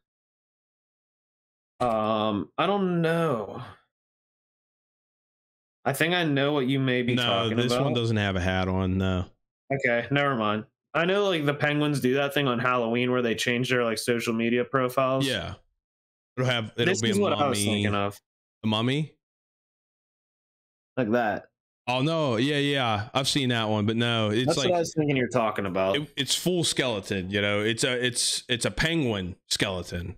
Speaker 1: I don't know. I think I know what you may be talking about.
Speaker 2: No, this one doesn't have a hat on, no.
Speaker 1: Okay, never mind. I know like the Penguins do that thing on Halloween where they change their like social media profiles.
Speaker 2: Yeah. It'll be a
Speaker 1: what
Speaker 2: mummy.
Speaker 1: I was thinking of.
Speaker 2: A mummy?
Speaker 1: Like that.
Speaker 2: Oh no, yeah. I've seen that one, but no, it's
Speaker 1: that's
Speaker 2: like
Speaker 1: what I was thinking you're talking about.
Speaker 2: It's full skeleton, It's a penguin skeleton.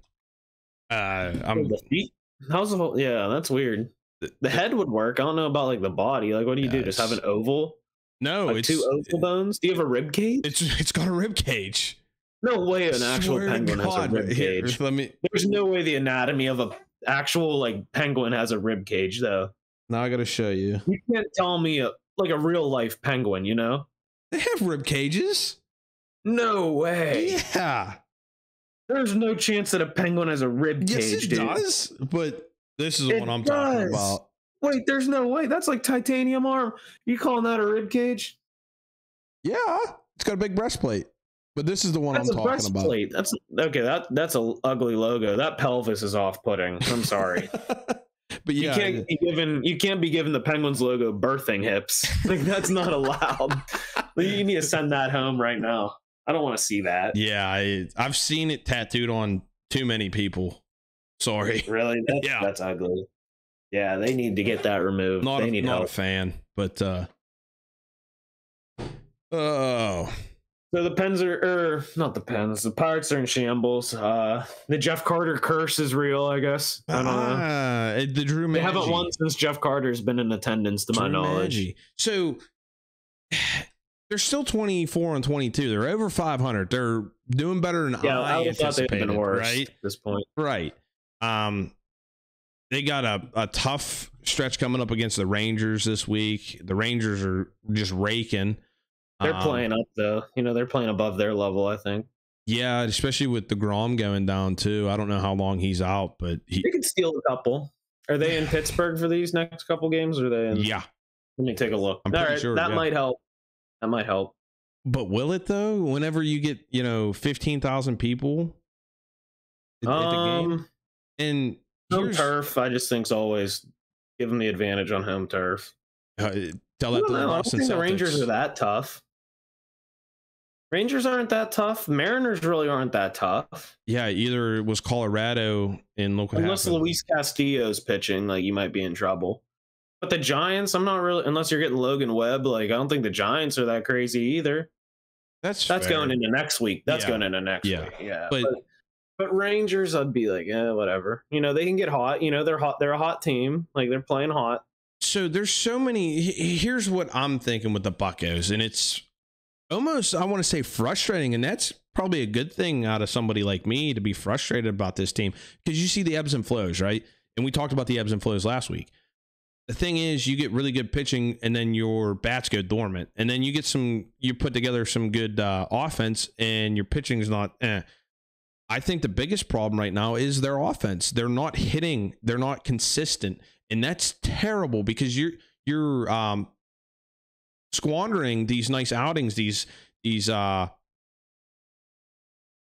Speaker 1: The feet? How's the whole that's weird. The head would work. I don't know about like the body. Like what do you do? Just have an oval?
Speaker 2: No,
Speaker 1: like
Speaker 2: it's
Speaker 1: 2 oval bones. Do you have a rib cage?
Speaker 2: It's got a rib cage.
Speaker 1: No way an actual penguin has a rib cage. There's no way the anatomy of a actual like penguin has a rib cage though.
Speaker 2: Now I gotta show you.
Speaker 1: You can't tell me like a real life penguin,
Speaker 2: They have rib cages.
Speaker 1: No way.
Speaker 2: Yeah.
Speaker 1: There's no chance that a penguin has a rib cage.
Speaker 2: Yes, it does. But this is what I'm talking about.
Speaker 1: Wait, there's no way. That's like titanium arm. You calling that a rib cage?
Speaker 2: Yeah, it's got a big breastplate. But this is the one I'm talking about.
Speaker 1: That's okay. That's a ugly logo. That pelvis is off-putting. I'm sorry.
Speaker 2: But yeah,
Speaker 1: you can't be given the Penguins logo birthing hips. Like that's not allowed. You need to send that home right now. I don't want to see that.
Speaker 2: Yeah, I've seen it tattooed on too many people. Sorry.
Speaker 1: Really? That's ugly. Yeah, they need to get that removed. Not
Speaker 2: a fan, but oh.
Speaker 1: So the Pens not the Pens. The Pirates are in shambles. The Jeff Carter curse is real, I guess. I don't know.
Speaker 2: The Drew Maggi.
Speaker 1: They haven't won since Jeff Carter's been in attendance, to my knowledge.
Speaker 2: Maggi. So they're still 24-22. They're over 500. They're doing better than I thought they'd been worse,
Speaker 1: right? At this point,
Speaker 2: right? They got a tough stretch coming up against the Rangers this week. The Rangers are just raking.
Speaker 1: They're playing up though. They're playing above their level, I think.
Speaker 2: Yeah, especially with the Grom going down too. I don't know how long he's out, but
Speaker 1: they could steal a couple. Are they in Pittsburgh for these next couple games? Or are they in?
Speaker 2: Yeah.
Speaker 1: Let me take a look.
Speaker 2: I'm pretty sure
Speaker 1: that might help. That might help.
Speaker 2: But will it though? Whenever you get 15,000 people at the game, and
Speaker 1: home turf, I just think's always give them the advantage on home turf.
Speaker 2: Tell that to the Boston Celtics.
Speaker 1: The Rangers are that tough. Rangers aren't that tough. Mariners really aren't that tough.
Speaker 2: Yeah, either it was Colorado and look what
Speaker 1: unless
Speaker 2: happened.
Speaker 1: Luis Castillo's pitching, like you might be in trouble. But the Giants, I'm not really, unless you're getting Logan Webb. Like I don't think the Giants are that crazy either. That's fair. Going into next week. That's going into next week. Yeah, but Rangers, I'd be like, whatever. You know, they can get hot. You know, they're hot. They're a hot team. Like they're playing hot.
Speaker 2: So there's so many. Here's what I'm thinking with the Bucos, and it's almost, I want to say, frustrating, and that's probably a good thing out of somebody like me to be frustrated about this team, because you see the ebbs and flows, right? And we talked about the ebbs and flows last week. The thing is, you get really good pitching and then your bats go dormant, and then you put together some good offense and your pitching is not I think the biggest problem right now is their offense. They're not hitting, they're not consistent, and that's terrible, because you're squandering these nice outings, these what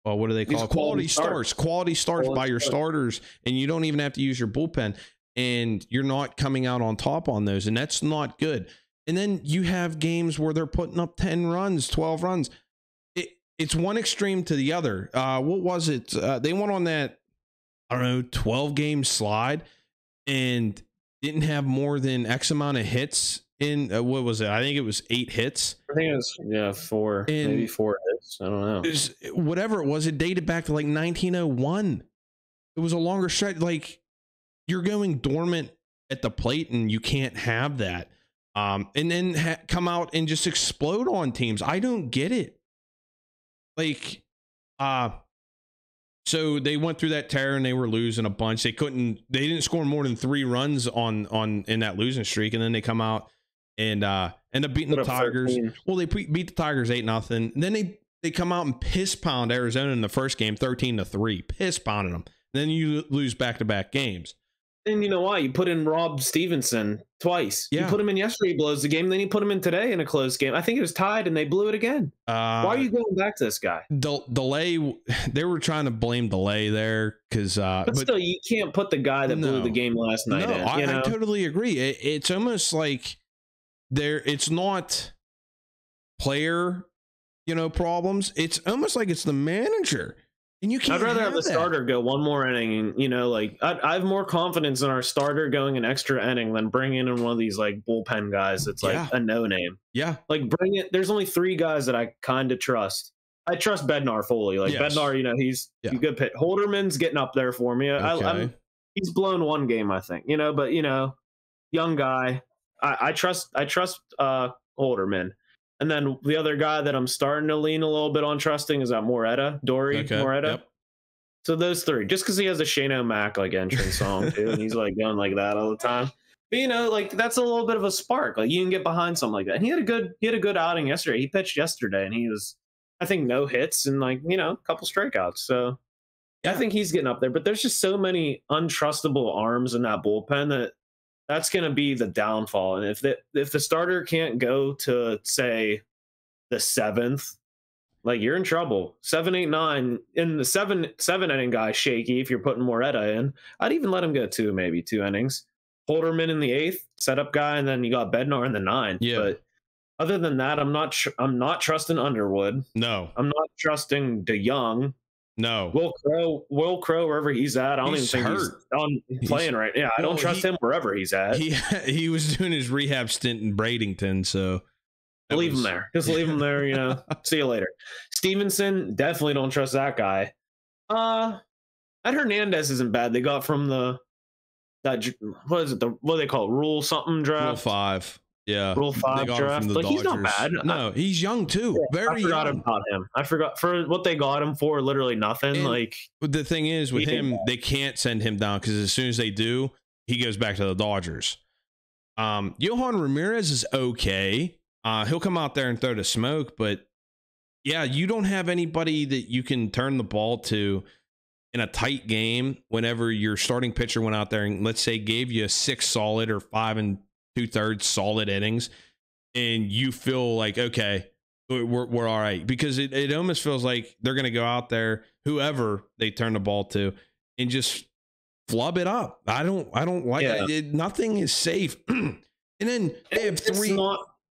Speaker 2: do they call it? Quality starts by your starters, and you don't even have to use your bullpen, and you're not coming out on top on those, and that's not good. And then you have games where they're putting up 10 runs, 12 runs. It's one extreme to the other. What was it? They went on that, I don't know, 12-game slide and didn't have more than X amount of hits in, what was it? I think it was 8 hits.
Speaker 1: I think it was, 4, maybe 4 hits. I don't know.
Speaker 2: Whatever it was, it dated back to like 1901. It was a longer stretch. Like, you're going dormant at the plate, and you can't have that. And then come out and just explode on teams. I don't get it. Like, so they went through that tear and they were losing a bunch. They didn't score more than 3 runs in that losing streak. And then they come out and end up beating the Tigers. 13. Well, they beat the Tigers 8-0. Then they come out and piss pound Arizona in the first game, 13-3, piss pounding them. Then you lose back-to-back games.
Speaker 1: And you know why? You put in Rob Stevenson twice. Yeah. You put him in yesterday, he blows the game. Then you put him in today in a close game. I think it was tied, and they blew it again. Why are you going back to this guy?
Speaker 2: Delay. They were trying to blame delay there because. But
Speaker 1: still, you can't put the guy that blew the game last night in.
Speaker 2: I totally agree. It's almost like it's not player, problems. It's almost like it's the manager. And you can't.
Speaker 1: I'd rather have the starter go one more inning. I have more confidence in our starter going an extra inning than bringing in one of these like bullpen guys that's like a no name.
Speaker 2: Yeah,
Speaker 1: like bring it. There's only 3 guys that I kind of trust. I trust Bednar fully. Like Bednar, he's a good pit. Holderman's getting up there for me. Okay. He's blown 1 game, I think. But young guy. I trust Holderman. And then the other guy that I'm starting to lean a little bit on trusting is that Moretta, Moretta. Yep. So those 3, just because he has a Shane O'Mac like entrance song too, and he's like going like that all the time. But like that's a little bit of a spark. Like you can get behind something like that. And he had a good outing yesterday. He pitched yesterday, and he was, I think, no hits and like a couple strikeouts. So I think he's getting up there. But there's just so many untrustable arms in that bullpen that's going to be the downfall. And if the starter can't go to, say, the 7th, like you're in trouble. 7, 8, 9 in the 7 inning guy shaky. If you're putting Moretta in, I'd even let him go 2 innings. Holderman in the 8th, setup guy, and then you got Bednar in the 9th.
Speaker 2: Yeah.
Speaker 1: But other than that, I'm not trusting Underwood.
Speaker 2: No,
Speaker 1: I'm not trusting DeYoung.
Speaker 2: No.
Speaker 1: Will Crow, wherever he's at, I don't even think he's playing right. Yeah, I don't trust him wherever he's at.
Speaker 2: He was doing his rehab stint in Bradenton, so
Speaker 1: leave him there. Just leave him there. See you later. Stevenson, definitely don't trust that guy. That Hernandez isn't bad. They got from what do they call it? Rule something draft.
Speaker 2: Rule 5. Yeah,
Speaker 1: Rule 5 draft. Like he's not bad.
Speaker 2: No, he's young too.
Speaker 1: I forgot about him. I forgot for what they got him for. Literally nothing. And like
Speaker 2: the thing is with him, they can't send him down because as soon as they do, he goes back to the Dodgers. Yohan Ramirez is okay. He'll come out there and throw the smoke, but yeah, you don't have anybody that you can turn the ball to in a tight game. Whenever your starting pitcher went out there and let's say gave you a 6 solid or 5 2/3 solid innings, and you feel like, okay, we're all right, because it almost feels like they're going to go out there, whoever they turn the ball to, and just flub it up. I don't like it. Nothing is safe. And then they have 3.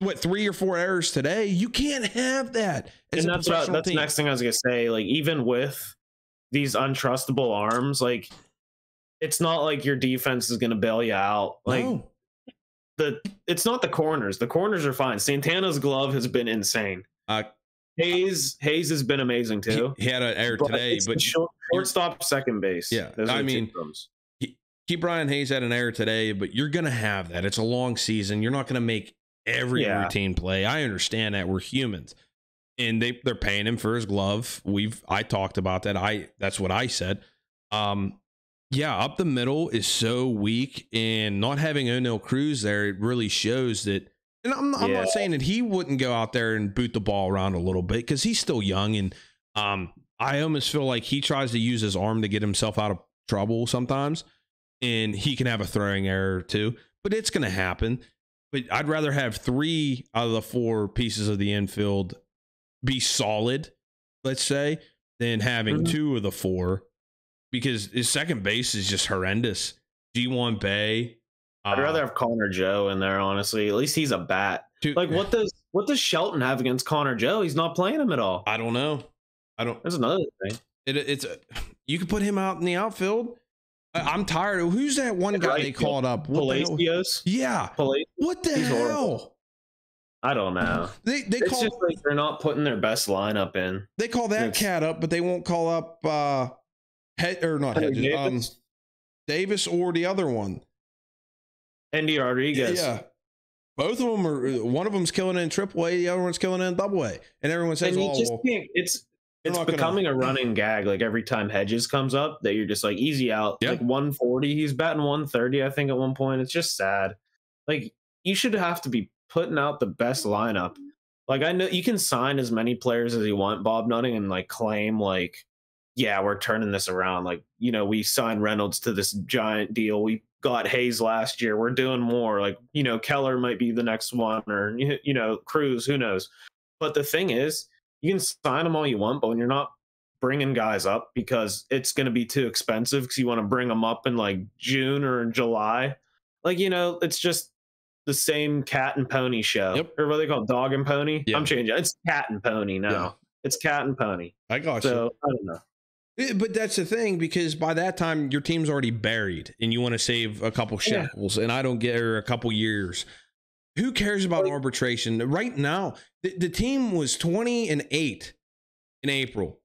Speaker 2: what, 3 or 4 errors today. You can't have that.
Speaker 1: And that's the next thing I was gonna say. Like, even with these untrustable arms, like, it's not like your defense is gonna bail you out. Like,
Speaker 2: no.
Speaker 1: It's not the corners. The corners are fine. Santana's glove has been insane. Hayes has been amazing too.
Speaker 2: He had an error today, but
Speaker 1: shortstop, second base.
Speaker 2: Yeah, I mean, Brian Hayes had an error today, but you're gonna have that. It's a long season. You're not gonna make every routine play. I understand that. We're humans, and they're paying him for his glove. I talked about that. That's what I said. Yeah, up the middle is so weak, and not having O'Neal Cruz there, it really shows that. And I'm not saying that he wouldn't go out there and boot the ball around a little bit, because he's still young, and I almost feel like he tries to use his arm to get himself out of trouble sometimes, and he can have a throwing error too. But it's going to happen. But I'd rather have 3 out of the 4 pieces of the infield be solid, let's say, than having 2 of the 4. Because his second base is just horrendous. G1 Bay.
Speaker 1: I'd rather have Connor Joe in there, honestly. At least he's a bat. Like, what does Shelton have against Connor Joe? He's not playing him at all.
Speaker 2: I don't know.
Speaker 1: That's another thing.
Speaker 2: You could put him out in the outfield. I'm tired of who's that one guy they called up?
Speaker 1: Palacios?
Speaker 2: Yeah. What the hell? Horrible.
Speaker 1: I don't know. It's just like they're not putting their best lineup in.
Speaker 2: They call that cat up, but they won't call up Davis or the other one.
Speaker 1: Andy Rodriguez.
Speaker 2: Yeah. Both of them are, one of them's killing it in AAA, the other one's killing it in AA. And everyone says,
Speaker 1: it's becoming a running gag. Like, every time Hedges comes up, that you're just like, easy out. Like 140, he's batting 130, I think, at one point. It's just sad. Like, you should have to be putting out the best lineup. Like, I know you can sign as many players as you want, Bob Nutting, and like claim like, yeah, we're turning this around. Like, you know, we signed Reynolds to this giant deal. We got Hayes last year. We're doing more. Like, you know, Keller might be the next one, or, you know, Cruz, who knows? But the thing is, you can sign them all you want, but when you're not bringing guys up because it's going to be too expensive because you want to bring them up in like June or July, like, you know, it's just the same cat and pony show. Or what they call dog and pony. I'm changing. It's cat and pony now. It's cat and pony.
Speaker 2: I got
Speaker 1: you.
Speaker 2: So
Speaker 1: I don't know.
Speaker 2: But that's the thing, because by that time your team's already buried and you want to save a couple shekels, and I don't get her a couple years. Who cares about arbitration right now? The team was 20-8 in April.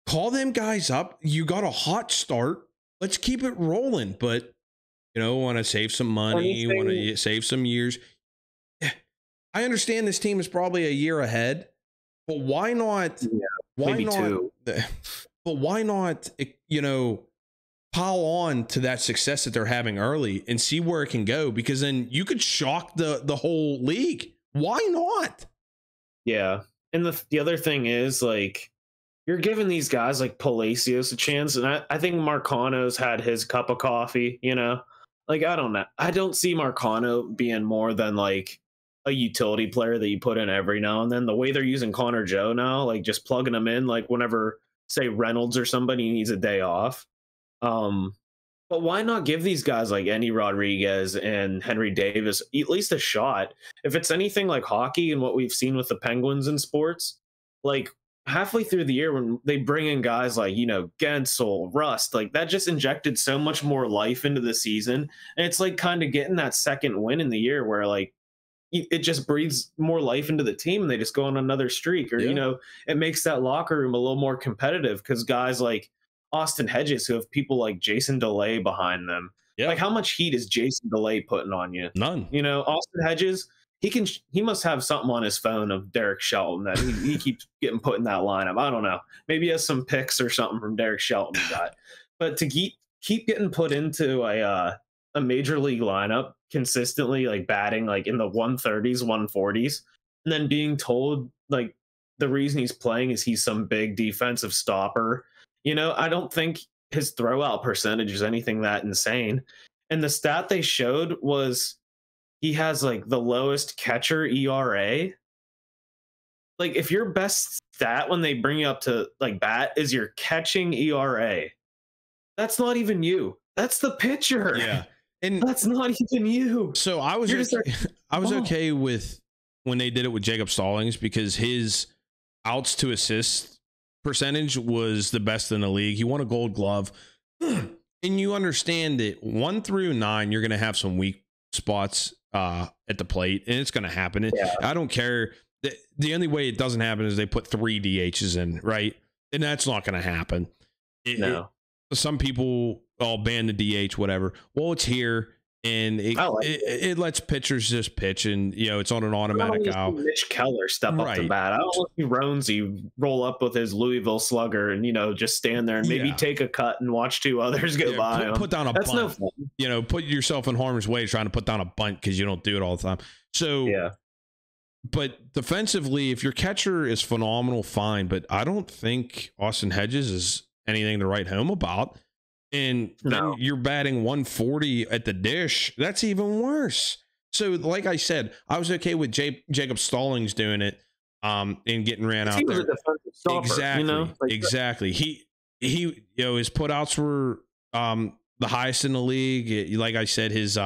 Speaker 2: Call them guys up. You got a hot start. Let's keep it rolling. But, you know, want to save some money, want to save some years. I understand this team is probably a year ahead, but why not?
Speaker 1: Yeah, maybe 2.
Speaker 2: But why not, you know, pile on to that success that they're having early and see where it can go? Because then you could shock the whole league. Why not?
Speaker 1: Yeah. And the other thing is, like, you're giving these guys like Palacios a chance. And I think Marcano's had his cup of coffee, you know? Like, I don't know. I don't see Marcano being more than like a utility player that you put in every now and then. The way they're using Connor Joe now, like just plugging him in, like whenever, say, Reynolds or somebody needs a day off. But why not give these guys like Andy Rodriguez and Henry Davis at least a shot? If it's anything like hockey and what we've seen with the Penguins in sports, like halfway through the year when they bring in guys like, you know, Gensel, Rust, like that just injected so much more life into the season. And it's like kind of getting that second win in the year where like it just breathes more life into the team and they just go on another streak, or, you know, it makes that locker room a little more competitive because guys like Austin Hedges, who have people like Jason DeLay behind them. Like, how much heat is Jason DeLay putting on you?
Speaker 2: None.
Speaker 1: You know, Austin Hedges, he must have something on his phone of Derek Shelton that he keeps getting put in that lineup. I don't know. Maybe he has some picks or something from Derek Shelton he got. But to keep getting put into a major league lineup consistently, like batting like in the 130s, 140s, and then being told like the reason he's playing is he's some big defensive stopper. You know, I don't think his throwout percentage is anything that insane. And the stat they showed was he has like the lowest catcher ERA. Like, if your best stat when they bring you up to like bat is your catching ERA, that's not even you. That's the pitcher.
Speaker 2: Yeah. And
Speaker 1: that's not even you.
Speaker 2: So I was okay with when they did it with Jacob Stallings because his outs to assist percentage was the best in the league. He won a Gold Glove. And you understand that 1 through 9, you're going to have some weak spots at the plate, and it's going to happen. Yeah. I don't care. The only way it doesn't happen is they put 3 DHs in, right? And that's not going to happen. Some people all ban the DH, whatever. Well, it's here, and it lets pitchers just pitch, and it's on an automatic out.
Speaker 1: Mitch Keller step up to bat. I don't want to see Ronesy roll up with his Louisville slugger and just stand there and maybe take a cut and watch 2 others go by.
Speaker 2: Put down a
Speaker 1: bunt.
Speaker 2: No fun. Put yourself in harm's way trying to put down a bunt because you don't do it all the time. So but defensively, if your catcher is phenomenal, fine. But I don't think Austin Hedges is anything to write home about. And then you're batting 140 at the dish. That's even worse. So, like I said, I was okay with Jacob Stallings doing it and getting ran out there. Exactly. Exactly. He his putouts were the highest in the league. Like I said, his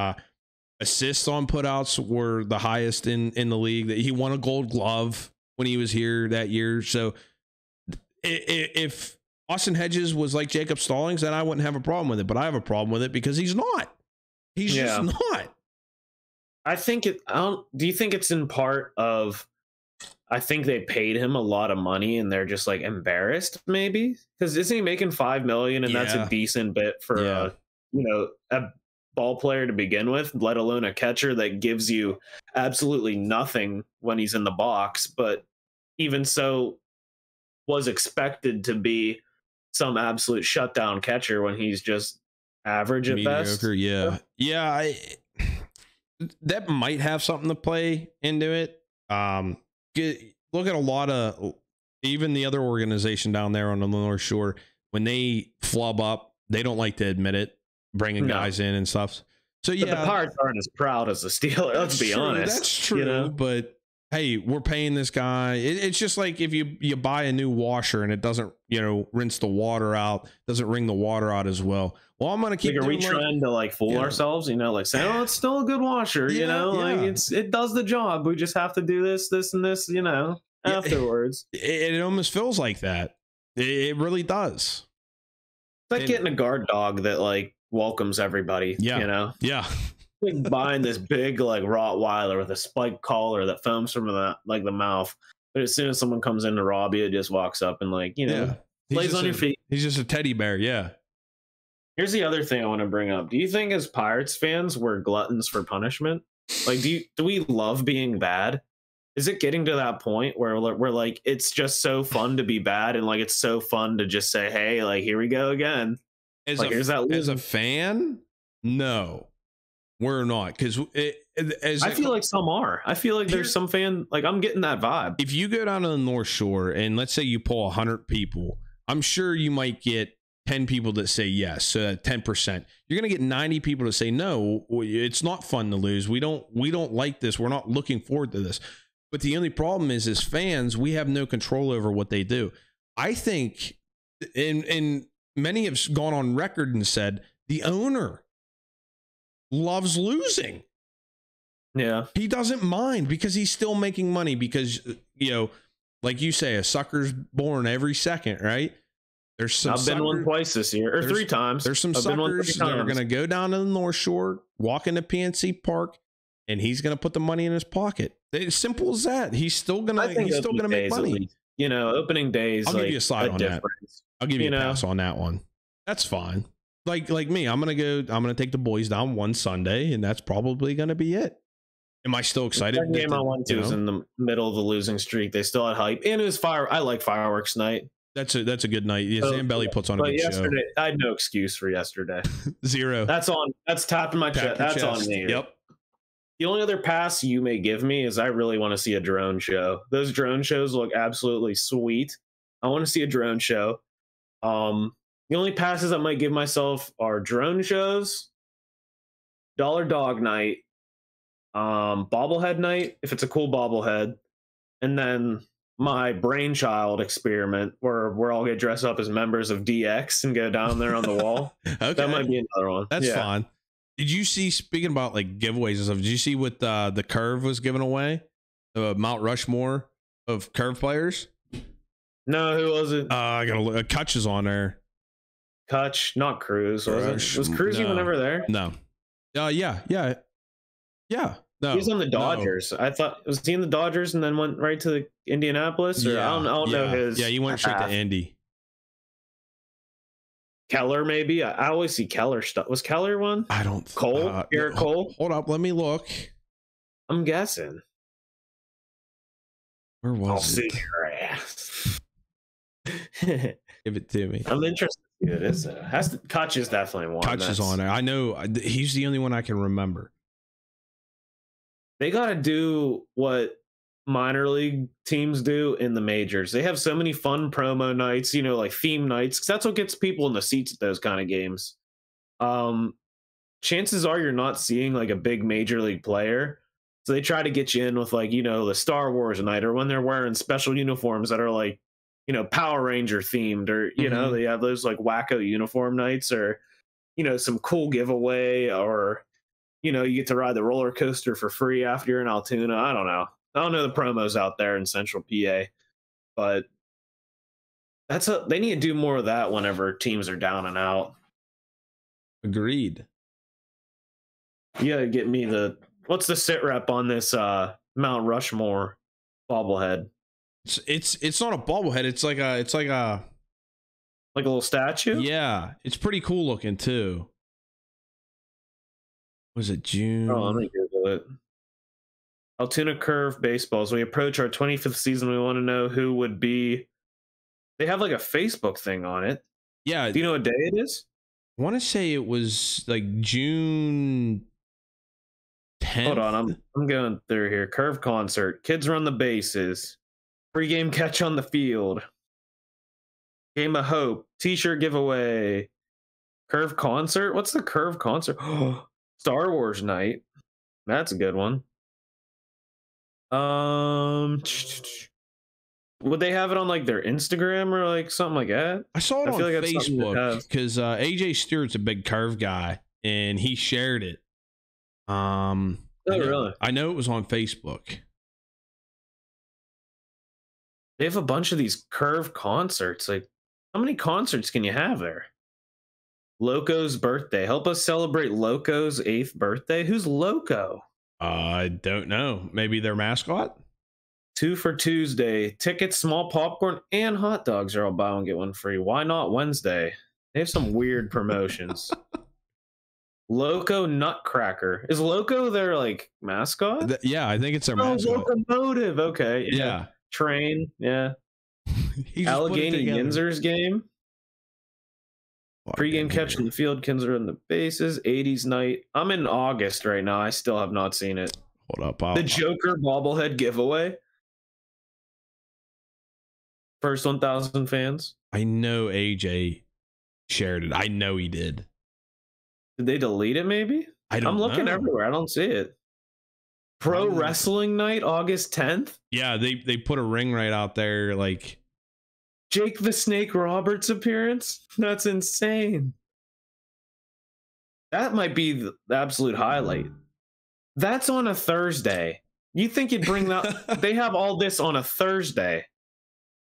Speaker 2: assists on putouts were the highest in the league. He won a Gold Glove when he was here that year. So, if Austin Hedges was like Jacob Stallings, then I wouldn't have a problem with it. But I have a problem with it because he's not. He's just not.
Speaker 1: I think do you think it's in part of? I think they paid him a lot of money, and they're just like embarrassed, maybe because isn't he making $5 million, and that's a decent bit for a ball player to begin with, let alone a catcher that gives you absolutely nothing when he's in the box. But even so, was expected to be some absolute shutdown catcher when he's just average at best.
Speaker 2: That might have something to play into it. Look at a lot of even the other organization down there on the North Shore. When they flub up, they don't like to admit it, bringing guys in and stuff. So
Speaker 1: but the Pirates aren't as proud as the Steelers. Let's be honest.
Speaker 2: That's true, but hey, we're paying this guy. It's just like if you buy a new washer and it doesn't, rinse the water out, doesn't wring the water out as well. Well, I'm gonna keep.
Speaker 1: Are we trying to fool ourselves? Saying, oh, it's still a good washer. It does the job. We just have to do this, and this. Afterwards.
Speaker 2: It almost feels like that. It really does.
Speaker 1: It's like getting a guard dog that welcomes everybody. Yeah. Buying this big Rottweiler with a spiked collar that foams from the mouth, but as soon as someone comes in to rob you, it just walks up and lays on your feet.
Speaker 2: He's just a teddy bear. Yeah.
Speaker 1: Here's the other thing I want to bring up. Do you think as Pirates fans we're gluttons for punishment? Do we love being bad? Is it getting to that point where we're it's just so fun to be bad and it's so fun to just say, hey, here we go again?
Speaker 2: As a fan, no. We're not, because I
Speaker 1: feel like some are. I feel like there's some fan, I'm getting that vibe.
Speaker 2: If you go down to the North Shore and let's say you pull 100 people, I'm sure you might get 10 people that say yes, so 10%. You're going to get 90 people to say no. It's not fun to lose. We don't like this. We're not looking forward to this. But the only problem is, as fans, we have no control over what they do. I think, and many have gone on record and said the owner loves losing.
Speaker 1: Yeah.
Speaker 2: He doesn't mind because he's still making money because, like you say, a sucker's born every second, right? There's some
Speaker 1: I've been one twice this year, or 3 times.
Speaker 2: There's some suckers that are going to go down to the North Shore, walk into PNC Park, and he's going to put the money in his pocket. It's simple as that. He's still going to make money.
Speaker 1: Opening days.
Speaker 2: I'll give you a slide on that. I'll give you a pass on that one. That's fine. Like me, I'm going to take the boys down one Sunday, and that's probably going to be it. Am I still excited?
Speaker 1: The game I went to was in the middle of the losing streak. They still had hype, and it was I like fireworks night.
Speaker 2: That's a good night. Yeah, Zambelli puts on a good show.
Speaker 1: I had no excuse for yesterday.
Speaker 2: 0.
Speaker 1: That's tapping my chest. That's on me.
Speaker 2: Yep.
Speaker 1: The only other pass you may give me is I really want to see a drone show. Those drone shows look absolutely sweet. I want to see a drone show. The only passes I might give myself are drone shows, Dollar Dog night, bobblehead night, if it's a cool bobblehead, and then my brainchild experiment where we're all get dressed up as members of DX and go down there on the wall.
Speaker 2: Okay.
Speaker 1: That might be another one.
Speaker 2: That's fun. Did you see, speaking about giveaways and stuff, did you see what the Curve was giving away? Mount Rushmore of curve players?
Speaker 1: No, who was it?
Speaker 2: I gotta look. Kutch is on there.
Speaker 1: Kutch, not Cruz, was it? Was Cruz even ever there?
Speaker 2: No. Yeah. No,
Speaker 1: he's on the Dodgers. No. I thought, was he in the Dodgers and then went right to the Indianapolis? Or I don't know his.
Speaker 2: Yeah, he went straight to Indy.
Speaker 1: Keller, maybe. I always see Keller stuff. Was Keller one?
Speaker 2: I don't.
Speaker 1: Cole? Garrett Cole?
Speaker 2: Hold up, let me look.
Speaker 1: I'm guessing.
Speaker 2: Where was
Speaker 1: I'll
Speaker 2: it?
Speaker 1: see your ass.
Speaker 2: Give it to me.
Speaker 1: I'm interested. It is. Kutch is definitely one.
Speaker 2: Kutch is on there. I know. He's the only one I can remember.
Speaker 1: They got to do what minor league teams do in the majors. They have so many fun promo nights, like theme nights, because that's what gets people in the seats at those kind of games. Chances are you're not seeing like a big major league player. So they try to get you in with like, the Star Wars night, or when they're wearing special uniforms that are like, Power Ranger themed, or, they have those like wacko uniform nights, or, some cool giveaway, or, you get to ride the roller coaster for free after you're in Altoona. I don't know. I don't know the promos out there in Central PA, but they need to do more of that whenever teams are down and out.
Speaker 2: Agreed.
Speaker 1: You gotta get me what's the sit rep on this Mount Rushmore bobblehead?
Speaker 2: It's not a bobblehead. It's like a
Speaker 1: little statue.
Speaker 2: Yeah, it's pretty cool looking too. Was it June?
Speaker 1: Oh, let me Google it. Altoona Curve Baseball. As we approach our 25th season, we want to know who would be. They have like a Facebook thing on it.
Speaker 2: Yeah.
Speaker 1: Do you know what day it is?
Speaker 2: I want to say it was like June 10th.
Speaker 1: Hold on, I'm going through here. Curve concert. Kids run the bases. Pre-game catch on the field. Game of Hope. T-shirt giveaway. Curve concert. What's the Curve concert? Star Wars night. That's a good one. Would they have it on like their Instagram or like something like that?
Speaker 2: I saw it on Facebook because AJ Stewart's a big curve guy and he shared it.
Speaker 1: Really?
Speaker 2: I know it was on Facebook.
Speaker 1: They have a bunch of these curve concerts. Like, how many concerts can you have there? Loco's birthday. Help us celebrate Loco's 8th birthday. Who's Loco?
Speaker 2: I don't know. Maybe their mascot?
Speaker 1: 2 for Tuesday. Tickets, small popcorn, and hot dogs are all buy one, get one free. Why not Wednesday? They have some weird promotions. Loco Nutcracker. Is Loco their like mascot?
Speaker 2: Yeah, I think it's their mascot.
Speaker 1: Locomotive. Okay.
Speaker 2: Yeah.
Speaker 1: Train. Yeah. Allegheny Youngzers game. Pre-game catch in the field, Kinzer on the bases, 80s night. I'm in August right now. I still have not seen it.
Speaker 2: Hold up.
Speaker 1: The Joker bobblehead giveaway. First 1,000 fans.
Speaker 2: I know AJ shared it. I know he did.
Speaker 1: Did they delete it maybe? I'm looking everywhere. I don't see it. Pro Wrestling Night, August 10th?
Speaker 2: Yeah, they put a ring right out there like...
Speaker 1: Jake the Snake Roberts appearance? That's insane. That might be the absolute highlight. That's on a Thursday. You think you'd bring that? They have all this on a Thursday.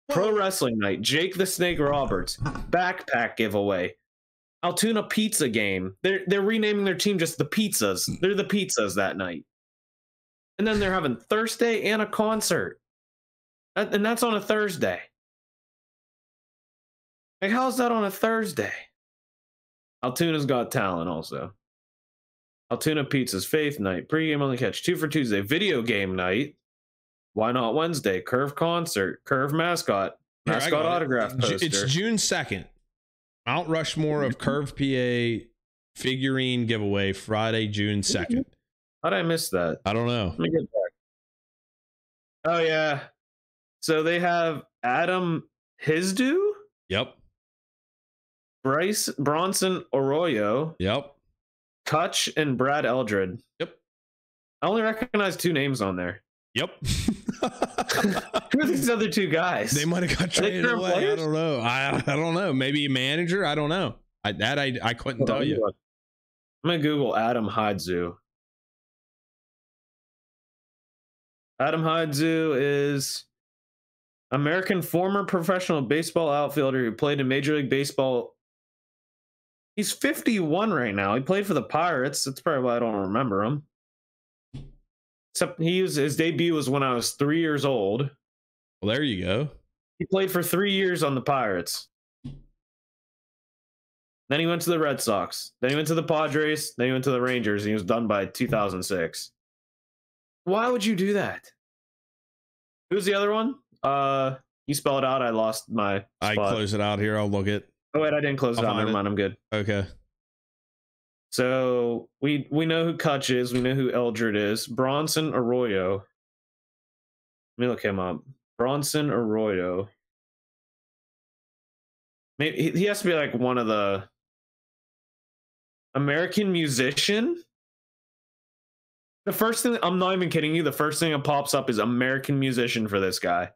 Speaker 1: Pro Wrestling Night, Jake the Snake Roberts, backpack giveaway, Altoona pizza game. They're renaming their team just the Pizzas. They're the Pizzas that night. And then they're having Thursday and a concert. And that's on a Thursday. Like, how's that on a Thursday? Altoona's Got Talent also. Altoona Pizza's Faith Night. Pre-game only catch 2 for Tuesday. Video game night. Why not Wednesday? Curve concert. Curve mascot. Mascot autograph poster.
Speaker 2: It's June 2nd. Mount Rushmore of Curve PA figurine giveaway. Friday, June 2nd.
Speaker 1: How did I miss that?
Speaker 2: I don't know.
Speaker 1: Let me get back. Oh, yeah. So they have Adam Hisdu?
Speaker 2: Yep.
Speaker 1: Bryce Bronson Arroyo.
Speaker 2: Yep.
Speaker 1: Kutch and Brad Eldred.
Speaker 2: Yep.
Speaker 1: I only recognize 2 names on there.
Speaker 2: Yep.
Speaker 1: Who are these other 2 guys?
Speaker 2: They might have got traded away. Players? I don't know. I don't know. Maybe a manager. I don't know. I couldn't tell you.
Speaker 1: I'm gonna Google Adam Hidzu. Adam Hydzu is American former professional baseball outfielder who played in Major League Baseball. He's 51 right now. He played for the Pirates. That's probably why I don't remember him. Except his debut was when I was 3 years old.
Speaker 2: Well, there you go.
Speaker 1: He played for 3 years on the Pirates. Then he went to the Red Sox. Then he went to the Padres. Then he went to the Rangers. And he was done by 2006. Why would you do that? Who's the other one? You spell it out. I lost my spot.
Speaker 2: I close it out here. I'll look it.
Speaker 1: Oh wait, I didn't close it out. Never mind. I'm good.
Speaker 2: Okay.
Speaker 1: So we know who Kutch is. We know who Eldred is. Bronson Arroyo. Let me look him up. Bronson Arroyo. Maybe he has to be like one of the American musician. The first thing, I'm not even kidding you, the first thing that pops up is American musician for this guy.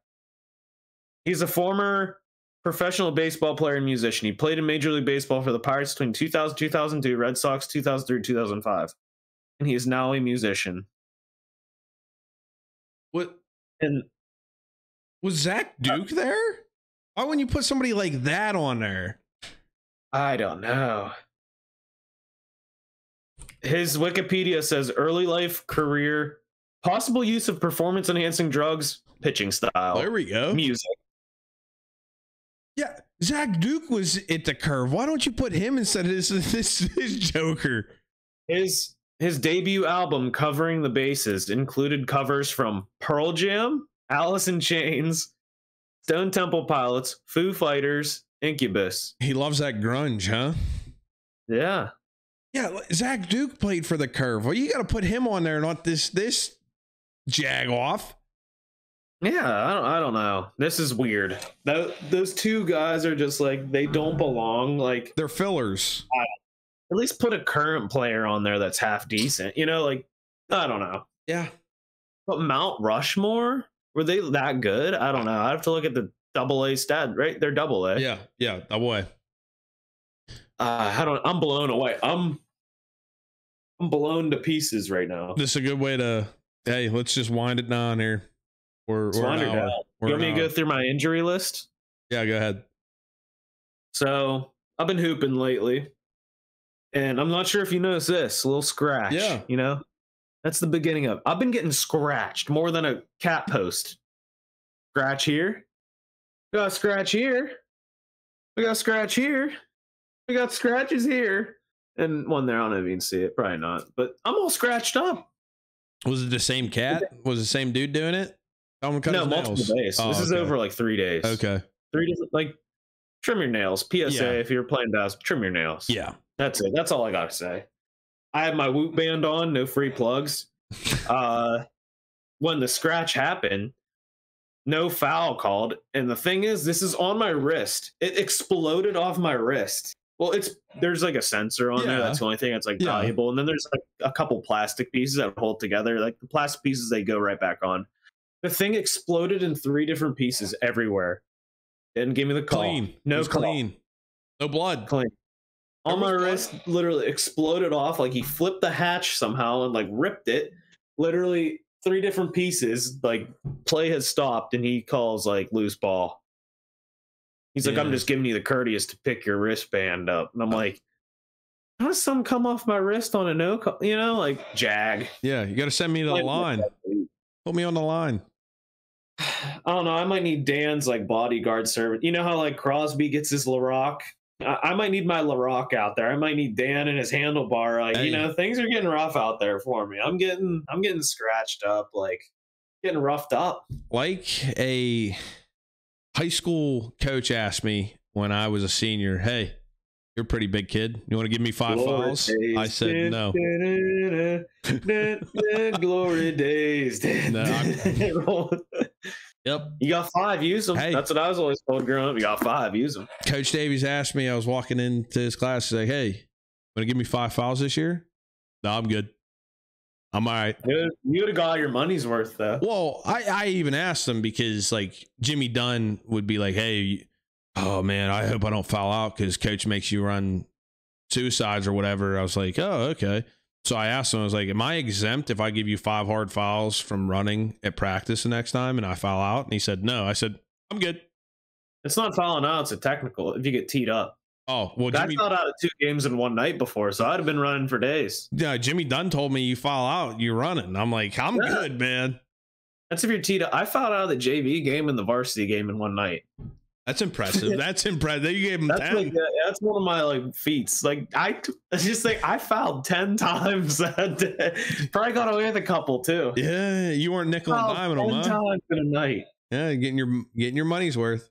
Speaker 1: He's a former professional baseball player and musician. He played in Major League Baseball for the Pirates between 2000 2002, Red Sox 2003 2005. And he is now a musician.
Speaker 2: What?
Speaker 1: And
Speaker 2: was Zach Duke there? Why wouldn't you put somebody like that on there?
Speaker 1: I don't know. His Wikipedia says early life, career, possible use of performance enhancing drugs, pitching style.
Speaker 2: There we go.
Speaker 1: Music.
Speaker 2: Yeah, Zach Duke was at the curve. Why don't you put him instead of this Joker?
Speaker 1: His debut album, Covering the Bases, included covers from Pearl Jam, Alice in Chains, Stone Temple Pilots, Foo Fighters, Incubus.
Speaker 2: He loves that grunge, huh?
Speaker 1: Yeah.
Speaker 2: Yeah, Zach Duke played for the Curve. Well, you got to put him on there, not this jag off.
Speaker 1: Yeah, I don't know. This is weird. Those two guys are just like, they don't belong. Like,
Speaker 2: they're fillers.
Speaker 1: At least put a current player on there that's half decent. You know, like, I don't know.
Speaker 2: Yeah.
Speaker 1: But Mount Rushmore, were they that good? I don't know. I have to look at the AA stat, right? They're AA.
Speaker 2: Yeah, AA.
Speaker 1: I'm blown away. I'm blown to pieces right now.
Speaker 2: This is a good way to, hey, let's just wind it down here. We're an hour.
Speaker 1: You want me to go through my injury list?
Speaker 2: Yeah, go ahead.
Speaker 1: So I've been hooping lately, and I'm not sure if you noticed this, a little scratch.
Speaker 2: Yeah.
Speaker 1: You know, that's the beginning of. I've been getting scratched more than a cat post. Scratch here. We got a scratch here. We got a scratch here. We got scratches here. And one there, I don't know if you can see it. Probably not. But I'm all scratched up.
Speaker 2: Was it the same cat? Was the same dude doing it?
Speaker 1: No, multiple days. This is over like 3 days.
Speaker 2: Okay.
Speaker 1: 3 different, like, trim your nails. PSA, if you're playing basketball, trim your nails.
Speaker 2: Yeah.
Speaker 1: That's it. That's all I got to say. I have my Whoop band on, no free plugs. When the scratch happened, no foul called. And the thing is, this is on my wrist. It exploded off my wrist. Well, there's like a sensor on there. That's the only thing that's like valuable. And then there's like a couple plastic pieces that hold together. Like the plastic pieces, they go right back on. The thing exploded in 3 different pieces everywhere. Didn't give me the call.
Speaker 2: Clean.
Speaker 1: No
Speaker 2: clean. No blood.
Speaker 1: Clean. On my wrist, literally exploded off. Like he flipped the hatch somehow and like ripped it. Literally 3 different pieces. Like play has stopped and he calls like loose ball. He's like, I'm just giving you the courteous to pick your wristband up. And I'm like, how does something come off my wrist on a no call? You know, like jag.
Speaker 2: Yeah, you got to send me to the line. Put me on the line.
Speaker 1: I don't know. I might need Dan's like bodyguard servant. You know how like Crosby gets his LaRock? I might need my LaRock out there. I might need Dan and his handlebar. Like, you know, things are getting rough out there for me. I'm getting scratched up, like getting roughed up.
Speaker 2: Like a high school coach asked me when I was a senior, hey, you're a pretty big kid. You want to give me 5 fouls? I said no.
Speaker 1: Glory days.
Speaker 2: No, yep.
Speaker 1: You got 5, use them. Hey, that's what I was always told growing up. You got 5, use them.
Speaker 2: Coach Davies asked me, I was walking into his class, he's like, hey, want to give me 5 fouls this year? No, I'm good. I'm all right.
Speaker 1: You would have got your money's worth, though.
Speaker 2: Well, I even asked him because, like, Jimmy Dunn would be like, hey, oh, man, I hope I don't foul out because coach makes you run suicides or whatever. I was like, oh, okay. So I asked him, I was like, am I exempt if I give you 5 hard fouls from running at practice the next time and I foul out? And he said, no. I said, I'm good.
Speaker 1: It's not fouling out. It's a technical if you get teed up.
Speaker 2: Oh, well,
Speaker 1: I fouled out 2 games in one night before, so I'd have been running for days.
Speaker 2: Yeah, Jimmy Dunn told me you foul out, you're running. I'm like, I'm good, man.
Speaker 1: That's if you're teed up. I fouled out of the JV game and the varsity game in one night.
Speaker 2: That's impressive. That's impressive. You gave him 10.
Speaker 1: Like, that's one of my feats. I just think I fouled 10 times that day. Probably got away with a couple too.
Speaker 2: Yeah, you weren't nickel and diming
Speaker 1: 10 times in a night.
Speaker 2: Yeah, getting your money's worth.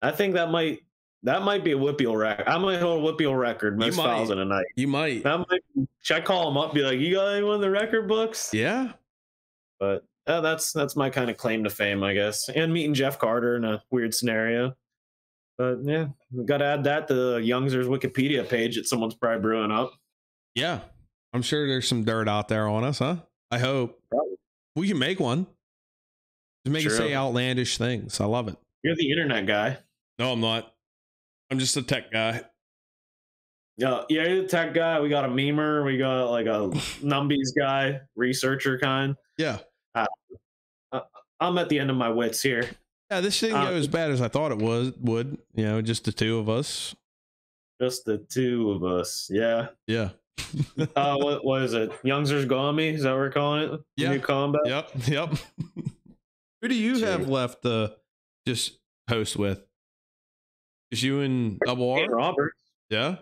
Speaker 1: I think that might be a Whippeal record. I might hold a Whippeal record most fouls in a night.
Speaker 2: You might.
Speaker 1: Should I call him up? Be like, you got anyone in the record books?
Speaker 2: Yeah.
Speaker 1: But that's my kind of claim to fame, I guess. And meeting Jeff Carter in a weird scenario. But yeah, we got to add that to the Youngzers Wikipedia page that someone's probably brewing up.
Speaker 2: Yeah, I'm sure there's some dirt out there on us, huh? I hope.
Speaker 1: Probably.
Speaker 2: We can make one. Just make it say outlandish things. I love it.
Speaker 1: You're the internet guy.
Speaker 2: No, I'm not. I'm just a tech guy.
Speaker 1: Yeah, you're the tech guy. We got a memer. We got like a numbies guy, researcher kind.
Speaker 2: Yeah.
Speaker 1: I'm at the end of my wits here.
Speaker 2: Yeah, this didn't go as bad as I thought it would. You know, just the two of us.
Speaker 1: Just the two of us. Yeah.
Speaker 2: Yeah.
Speaker 1: What is it? Youngzersgami? Is that what we're calling it?
Speaker 2: Yeah.
Speaker 1: New combat?
Speaker 2: Yep. Who do you have left to just host with? Is you and Double R?
Speaker 1: Roberts.
Speaker 2: Yeah.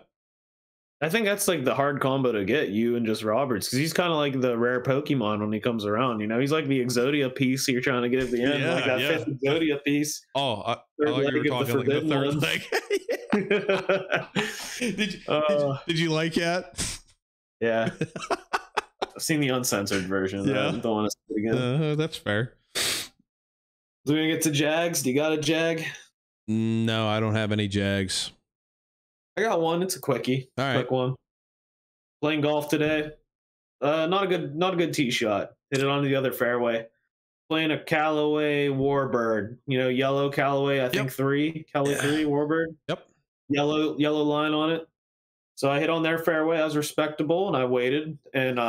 Speaker 1: I think that's like the hard combo to get, you and just Roberts, because he's kind of like the rare Pokemon when he comes around. You know, he's like the Exodia piece you're trying to get at the end, like that fifth Exodia piece.
Speaker 2: Oh, I thought you were talking like the third leg. Did you like that?
Speaker 1: Yeah. I've seen the uncensored version.
Speaker 2: Yeah.
Speaker 1: I don't want to see it again.
Speaker 2: That's fair.
Speaker 1: So we're going to get to Jags. Do you got a Jag?
Speaker 2: No, I don't have any Jags.
Speaker 1: I got one. It's a quickie.
Speaker 2: All right.
Speaker 1: Quick one. Playing golf today. Not a good tee shot. Hit it onto the other fairway. Playing a Callaway Warbird. You know, yellow Callaway, I think 3. Callaway 3 Warbird.
Speaker 2: Yep.
Speaker 1: Yellow line on it. So I hit on their fairway. I was respectable, and I waited. And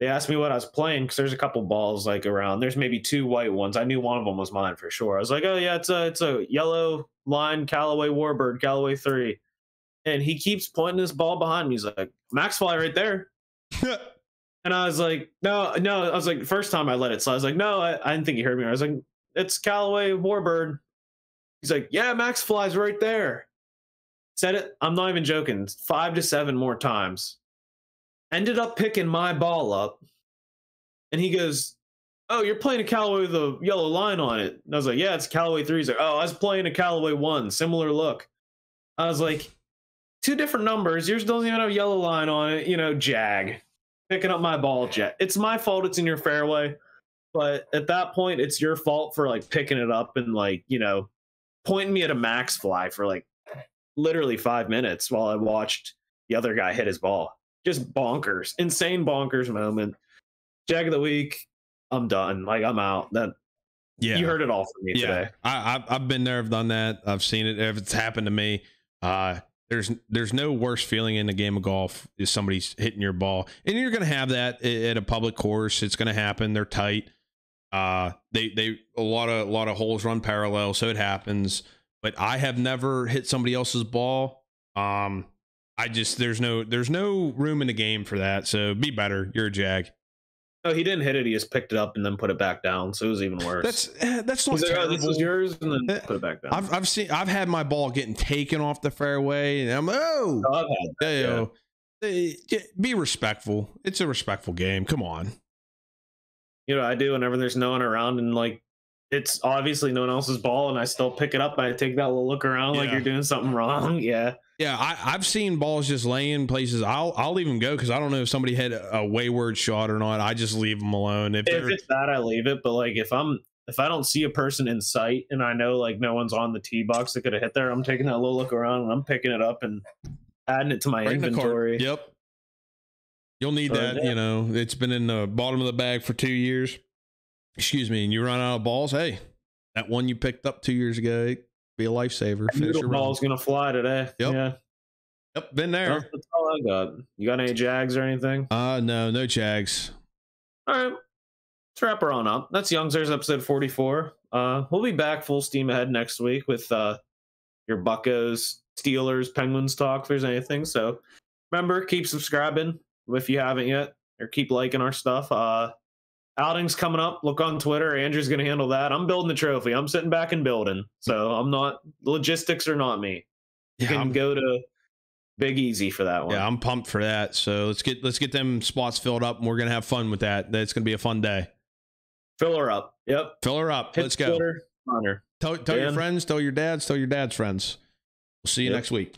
Speaker 1: they asked me what I was playing, because there's a couple balls like around. There's maybe 2 white ones. I knew one of them was mine for sure. I was like, oh yeah, it's a yellow line Callaway Warbird, Callaway 3. And he keeps pointing this ball behind me. He's like, Max Fly right there. And I was like, no. I was like, first time I let it slide, I was like, no, I didn't think he heard me. I was like, it's Callaway Warbird. He's like, yeah, Max Fly's right there. Said it, I'm not even joking, 5 to 7 more times. Ended up picking my ball up. And he goes, oh, you're playing a Callaway with a yellow line on it. And I was like, yeah, it's Callaway 3. He's like, oh, I was playing a Callaway 1, similar look. I was like, 2 different numbers. Yours doesn't even have a yellow line on it. You know, Jag. Picking up my ball, Jag. It's my fault it's in your fairway. But at that point, it's your fault for like picking it up and like, you know, pointing me at a Max Fly for like literally 5 minutes while I watched the other guy hit his ball. Just bonkers. Insane bonkers moment. Jag of the week. I'm done. Like, I'm out. You heard it all from me today.
Speaker 2: I've been there. I've done that. I've seen it. If it's happened to me, there's no worse feeling in the game of golf is somebody's hitting your ball, and you're going to have that at a public course. It's going to happen. They're tight. They a lot of holes run parallel, so it happens. But I have never hit somebody else's ball. There's no room in the game for that. So be better. You're a Jag.
Speaker 1: Oh, he didn't hit it. He just picked it up and then put it back down. So it was even worse.
Speaker 2: That's not terrible.
Speaker 1: This was yours, and then put it back down.
Speaker 2: I've had my ball getting taken off the fairway, and I'm
Speaker 1: I've had that,
Speaker 2: be respectful. It's a respectful game. Come on.
Speaker 1: You know, I do whenever there's no one around, and like it's obviously no one else's ball, and I still pick it up. And I take that little look around like you're doing something wrong. Yeah.
Speaker 2: I've seen balls just laying places. I'll leave them go because I don't know if somebody had a wayward shot or not. I just leave them alone. If
Speaker 1: it's that, I leave it. But like if I don't see a person in sight and I know like no one's on the tee box that could have hit there, I'm taking that little look around and I'm picking it up and adding it to my inventory.
Speaker 2: Yep. You'll need that. You know, it's been in the bottom of the bag for 2 years. Excuse me. And you run out of balls. Hey, that one you picked up 2 years ago, be a lifesaver.
Speaker 1: Noodle ball's gonna fly today.
Speaker 2: Yep.
Speaker 1: Yeah.
Speaker 2: Yep, been there.
Speaker 1: That's all I got. You got any Jags or anything?
Speaker 2: No Jags.
Speaker 1: All right, let's wrap her on up. That's Youngzers episode 44. We'll be back full steam ahead next week with your Bucos, Steelers, Penguins talk if there's anything. So remember, keep subscribing if you haven't yet, or keep liking our stuff. Outings coming up. Look on Twitter. Andrew's going to handle that. I'm building the trophy. I'm sitting back and building. So I'm not, logistics are not me. You can go to Big Easy for that one.
Speaker 2: Yeah, I'm pumped for that. So let's get them spots filled up, and we're going to have fun with that. It's going to be a fun day.
Speaker 1: Fill her up. Yep.
Speaker 2: Fill her up. Let's go.
Speaker 1: Twitter,
Speaker 2: Tell your friends, tell your dads friends. We'll see you next week.